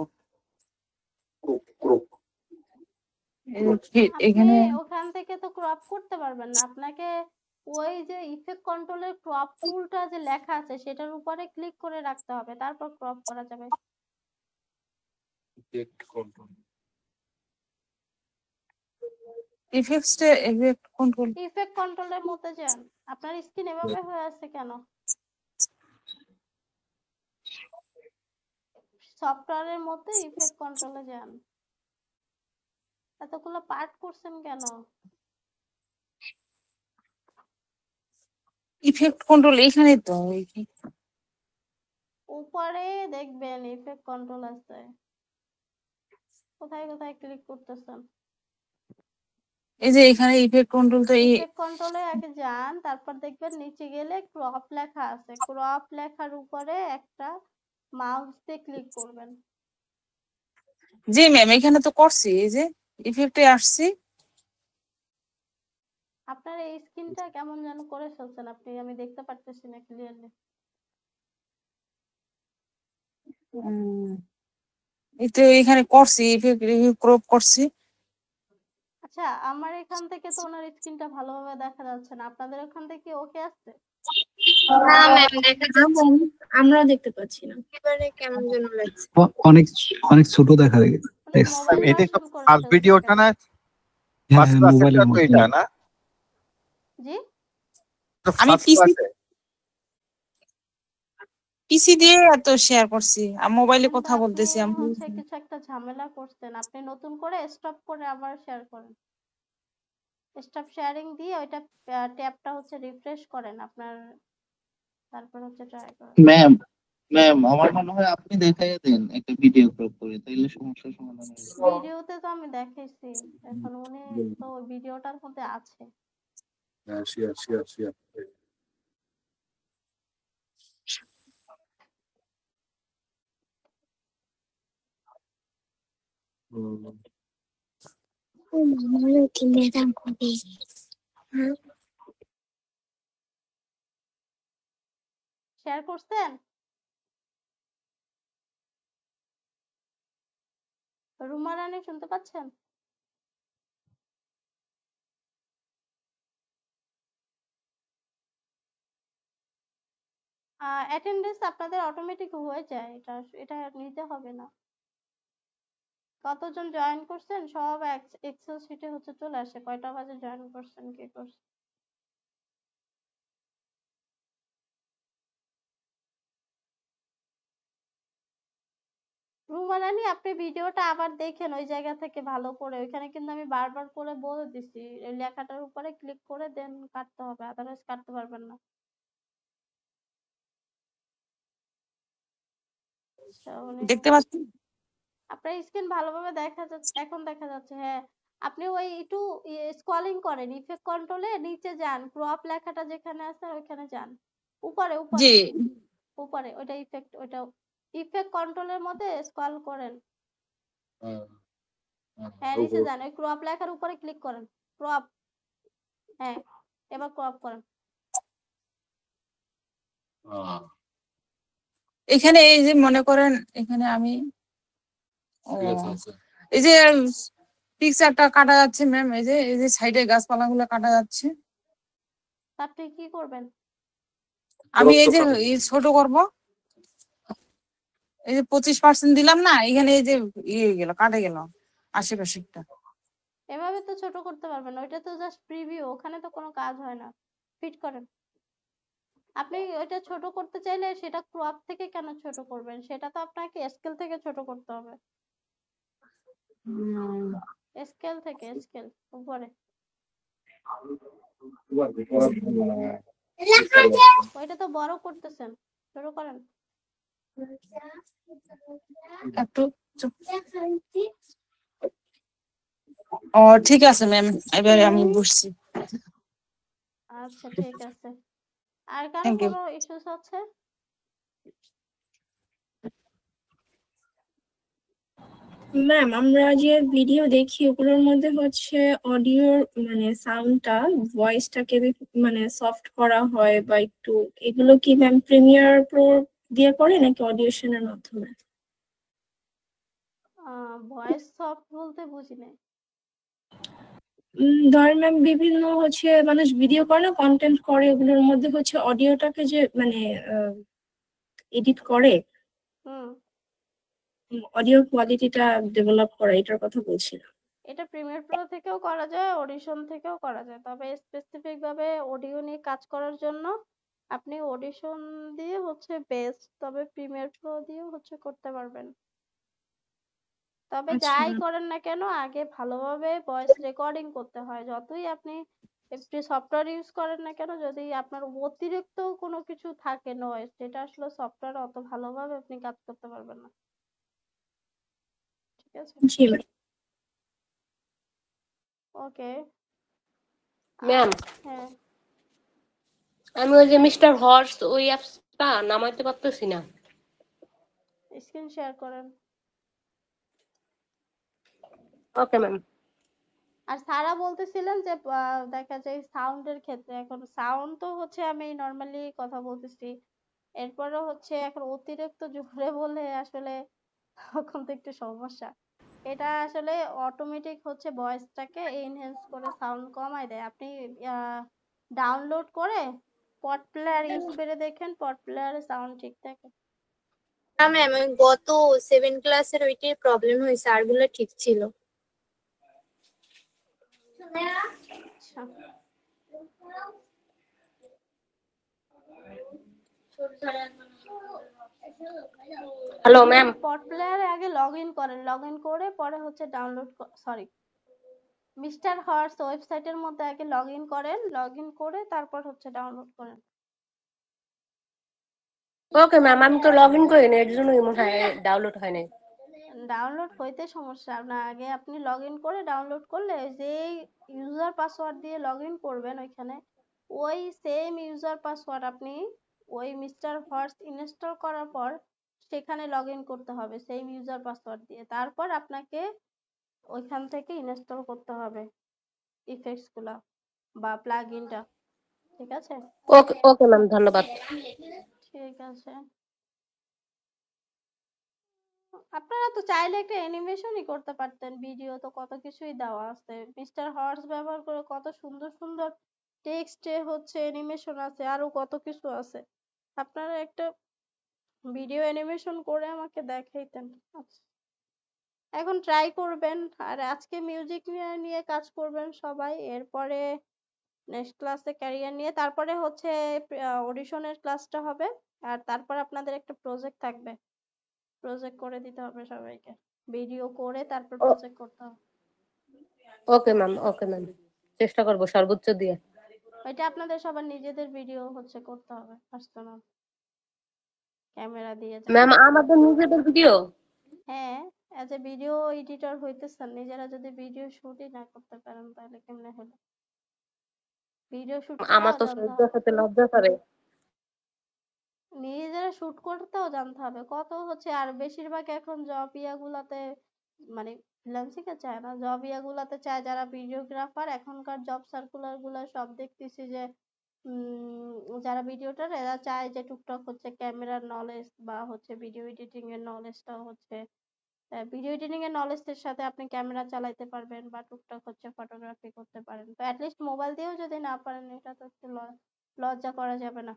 আপনি এখানে ওখান থেকে তো ক্রপ করতে পারবেন না, আপনাকে ওই যে ইফেক্ট কন্ট্রোলের ক্রপ টুলটা যে লেখা আছে সেটার উপরে ক্লিক করে রাখতে হবে, তারপর ক্রপ করা যাবে। ইফেক্ট কন্ট্রোল ইফেক্ট কন্ট্রোলের মধ্যে যান। আপনার স্ক্রিন এভাবে হয়ে আছে কেন? সফটওয়্যারের মধ্যে ইফেক্ট কন্ট্রোলে যান। এতগুলো পার্ট করছেন কেন? ইফেক্ট কন্ট্রোল এখানে তো উপরে দেখবেন ইফেক্ট কন্ট্রোল আছে, কোথায় কোথায় ক্লিক করতেছেন? এই যে এখানে ইফেক্ট কন্ট্রোল তো ইফেক্ট কন্ট্রোলে আগে যান, তারপর দেখবেন নিচে গেলে ক্রপ লেখা আছে, ক্রপ লেখার উপরে একটা মাউস দিয়ে ক্লিক করবেন। জি ম্যাম এখানে তো করছি, এই যে ইফেক্টে আসছি। আপনার এই স্ক্রিনটা কেমন যেন করে ফেলছেন আপনি, আমি দেখতে পারতেছি না ক্লিয়ারলি। এই তো এখানে করছি ইফেক্ট ক্রপ করছি। আচ্ছা, আমার এখান থেকে তো ওনার স্ক্রিনটা ভালোভাবে দেখা যাচ্ছে না, আপনাদের ওখান থেকে ওকে আসছে? না ম্যাম দেখা যাচ্ছে, আমরা দেখতে পাচ্ছি না, এবারে কেমন যেন লাগছে, অনেক অনেক ছোট দেখা গেছে। এটা তো ফার্স্ট ভিডিওটা না, ফার্স্ট মোবাইলের ক্লাসেরটা তো মধ্যে এটা না? জি আমি পিসি দিয়ে এত শেয়ার করছি, আমি মোবাইলে কথা বলতেছি। আমি হচ্ছে কিছু একটা ঝামেলা করছেন, আপনি নতুন করে স্টপ করে আবার শেয়ার করেন। স্টপ শেয়ারিং দিয়ে ওইটা ট্যাবটা হচ্ছে রিফ্রেশ করেন আপনার, তারপর হচ্ছে ট্রাই করেন। ম্যাম আমার মনে হয় আপনি দেখাই দেন একটা ভিডিও ক্রপ করে, তাইলে সমস্যার সমাধান হয়ে যাবে। ভিডিওতে তো আমি দেখাইছি, এখন উনি তো ভিডিওটার মধ্যে আছে। শেয়ার করছেন? রুমা রানী শুনতে পাচ্ছেন? অ্যাটেন্ডেন্স আপনাদের অটোমেটিক হয়ে যায়, এটা নিতে হবে না। কতজন জয়েন করছেন সব এক্সেল শিটে হচ্ছে চলে আসে, কয়টা বাজে জয়েন করছেন, কি করছেন। রুমা রানী আপনি ভিডিওটা আবার দেখেন ওই জায়গা থেকে ভালো করে, ওইখানে কিন্তু আমি বারবার করে বলে দিছি এই লেখাটার উপরে ক্লিক করে দেন কাটতে হবে, আদারওয়াইজ কাটতে পারবেন না। দেখতে পাচ্ছি আপনার স্ক্রিন ভালোভাবে দেখা যাচ্ছে, এখন দেখা যাচ্ছে। হ্যাঁ, আপনি ওই একটু স্ক্রলিং করেন, ইফেক্ট কন্ট্রোলে নিচে যান, ক্রপ লেখাটা যেখানে আছে ওইখানে যান, উপরে উপরে জি উপরে ওইটা ওইটা ইফেক্ট কন্ট্রোলের মধ্যে স্ক্রল করেন। হ্যাঁ নিচে যান, ওই ক্রপ লেখার উপরে ক্লিক করেন, ক্রপ। হ্যাঁ এবার ক্রপ করেন। এখানে এই যে মনে করেন এখানে আমি এই যে পিকচারটা কাটা যাচ্ছে ম্যাম, এই যে সাইডে গাছপালাগুলো কাটা যাচ্ছে, আপনি কি করবেন? আমি এই যে ছোট করব, এই যে 25% দিলাম না, এখানে এই যে গেল কাটে গেল আশেপাশেরটা। এভাবে তো ছোট করতে পারবেন, ওইটা তো জাস্ট প্রিভিউ, ওখানে তো কোনো কাজ হয় না। ফিট করেন। আপনি ওইটা ছোট করতে চাইলে সেটা ক্রপ থেকে কেন ছোট করবেন, সেটা তো আপনাকে স্কেল থেকে ছোট করতে হবে। স্কেল থেকে, স্কেল উপরে ওইটা তো বড় করতেছেন, ছোট করেন একটু। ও ঠিক আছে ম্যাম, এবারে আমি বুঝছি। আচ্ছা ঠিক আছে। আর কারো কোনো ইস্যুস আছে? ম্যাম আমরা যে ভিডিও দেখি ওগুলোর মধ্যে হচ্ছে অডিওর মানে সাউন্ডটা, ভয়েসটাকে মানে সফট করা হয় বা একটু, এগুলো কি ম্যাম প্রিমিয়ার প্রো দিয়ে করে নাকি অডিশনের মাধ্যমে? ভয়েস সফট বলতে বুঝি নাই। ধরেন ম্যাম বিভিন্ন হচ্ছে মানুষ ভিডিও করে না, কন্টেন্ট করে, ওগুলোর মধ্যে হচ্ছে অডিওটাকে যে মানে এডিট করে, হুম অডিও কোয়ালিটিটা ডেভেলপ করা, এটার কথা বলছিলাম। এটা প্রিমিয়ার প্রো থেকেও করা যায়, অডিশন থেকেও করা যায়, তবে স্পেসিফিক ভাবে অডিও নিয়ে কাজ করার জন্য আপনি অডিশন দিয়ে হচ্ছে বেস্ট, তবে প্রিমিয়ার প্রো দিয়েও হচ্ছে করতে পারবেন। তবে আচ্ছা যাই করেন না কেন আগে ভালোভাবে ভয়েস রেকর্ডিং করতে হয়। যতই আপনি একটি সফটওয়্যার ইউজ করেন না কেন, যদি আপনার অতিরিক্ত কোনো কিছু থাকে নয়েজ, সেটা আসলে সফটওয়্যার অত ভালোভাবে আপনি কাজ করতে পারবেন না। ঠিক আছে, জি ম্যাম। ওকে ম্যাম হ্যাঁ আমি ওই যে মিস্টার হর্স ওই অ্যাপসটা নামাইতে পারতেছি না। স্ক্রিন শেয়ার করেন। Okay ma'am. আর সারা বলতেছিলেন যে দেখা যায় সাউন্ডের ক্ষেত্রে, এখন সাউন্ড তো হচ্ছে আমি নর্মালি কথা বলতেছি, এরপরে হচ্ছে এখন অতিরিক্ত জোরে বলে আসলে তখন তো একটু সমস্যা। এটা আসলে অটোমেটিক হচ্ছে ভয়েসটাকে এনহ্যান্স করে সাউন্ড কমায় দেয়। আপনি ডাউনলোড করে পড প্লেয়ার ইউজ করে দেখেন, পড প্লেয়ারে সাউন্ড ঠিক থাকে। না ম্যাম, ওই গত 7 ক্লাসের ওইটাই প্রবলেম হয়েছে, আরগুলো ঠিক ছিল। আচ্ছা হ্যালো ম্যাম। পড প্লেয়ারে আগে লগ ইন করেন, লগ ইন করে পরে হচ্ছে ডাউনলোড, সরি মিস্টার হর্স ওয়েবসাইটের মধ্যে আগে লগ ইন করেন, লগ ইন করে তারপর হচ্ছে ডাউনলোড করেন। ওকে ম্যাম, আমি তো লগ ইন করিনি, এর জন্যই মনে হয় ডাউনলোড হয় নাই। ডাউনলোড হইতে সমস্যা না, আগে আপনি লগ ইন করে ডাউনলোড করলে যে ইউজার পাসওয়ার্ড দিয়ে লগ ইন করবেন ওইখানে, ওই সেম ইউজার পাসওয়ার্ড আপনি ওই মিস্টার হর্স ইনস্টল করার পর সেখানে লগ ইন করতে হবে সেম ইউজার পাসওয়ার্ড দিয়ে, তারপর আপনাকে ওইখান থেকে ইনস্টল করতে হবে ইফেক্টস গুলা বা প্লাগ ইনটা। ঠিক আছে, ওকে ওকে ম্যাম, ধন্যবাদ। ঠিক আছে। আপনারা তো চাইলে একটা অ্যানিমেশনই করতে পারতেন, ভিডিও তো কত কিছুই দেওয়া আছে, মিস্টার হর্স ব্যবহার করে কত সুন্দর সুন্দর টেক্সটে হচ্ছে অ্যানিমেশন আছে, আরো কত কিছু আছে। আপনারা একটা ভিডিও অ্যানিমেশন করে আমাকে দেখাইতেন। আচ্ছা, এখন ট্রাই করবেন, আর আজকে মিউজিক নিয়ে কাজ করবেন সবাই, এরপরে নেক্সট ক্লাসে ক্যারিয়ার নিয়ে, তারপরে হচ্ছে অডিশনের ক্লাসটা হবে, আর তারপর আপনাদের একটা প্রজেক্ট থাকবে, প্রজেক্ট করে দিতে হবে সবাইকে, ভিডিও করে তারপর প্রজেক্ট করতে হবে। ওকে ম্যাম, ওকে ম্যাম, চেষ্টা করবো সর্বোচ্চ দিয়ে। এটা আপনাদের সবার নিজেদের ভিডিও হচ্ছে করতে হবে, পার্সোনাল ক্যামেরা দিয়ে। ম্যাম আমাদের নিজেদের ভিডিও? হ্যাঁ, অ্যাজ এ ভিডিও এডিটর হইতেছেন, নিজেরা যদি ভিডিও শুটই না করতে পারেন তাহলে কেমনে হলো? ভিডিও শুট আমার করাও তো জানতে সহ্য হবে, করতে লজ্জা করে। নিজেরা শুট করতেও জানতে হবে কত হচ্ছে। আর বেশিরভাগ এখন জব ইয়াগুলাতে মানে ফ্রিল্যান্সিং এ চায় না, জব ইয়াগুলাতে চায় যারা ভিডিওগ্রাফার, এখনকার জব সার্কুলার গুলা সব দেখতেছি যে যারা ভিডিওটার এরা চায় যে টুকটাক হচ্ছে ক্যামেরার নলেজ বা হচ্ছে ভিডিও এডিটিং এর নলেজটাও হচ্ছে, ভিডিও এডিটিং এর নলেজের সাথে আপনি ক্যামেরা চালাইতে পারবেন বা টুকটাক হচ্ছে ফটোগ্রাফি করতে পারেন, তো অ্যাটলিস্ট মোবাইল দিয়েও যদি না পারেন এটা তো একটু লজ্জা করা যাবে না,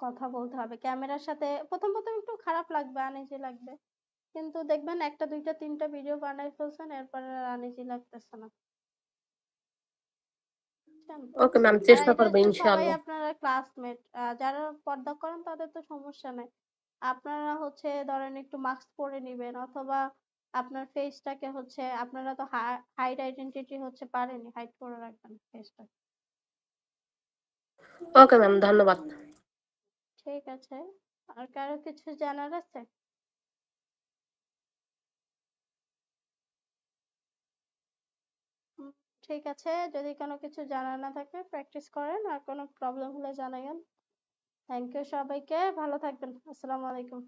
কথা বলতে হবে ক্যামেরার সাথে। প্রথম প্রথম একটু খারাপ লাগবে, আনইজি লাগবে, কিন্তু দেখবেন একটা দুইটা তিনটা ভিডিও বানাই ফেলছেন, এরপরে আর আনইজি লাগতেছে না। ওকে ম্যাম, আর চেষ্টা এটা করবো তো সবাই ইনশাআল্লাহ। আপনারা ক্লাসমেট, যারা পর্দা করেন তাদের তো সমস্যা নাই, আপনারা হচ্ছে ধরেন একটু মাস্ক পরে নিবেন, অথবা আপনার ফেসটাকে হচ্ছে, আপনারা তো হাইড আইডেন্টিটি হচ্ছে পারেনি, হাইড করে রাখবেন ফেসটা। ওকে ম্যাম, ধন্যবাদ। ঠিক আছে, আর কারো কিছু জানার আছে? ঠিক আছে, যদি কোনো কিছু জানার না থাকে প্র্যাকটিস করেন, আর কোনো প্রবলেম হলে জানাবেন। থ্যাংক ইউ সবাইকে, ভালো থাকবেন, আসসালামু আলাইকুম।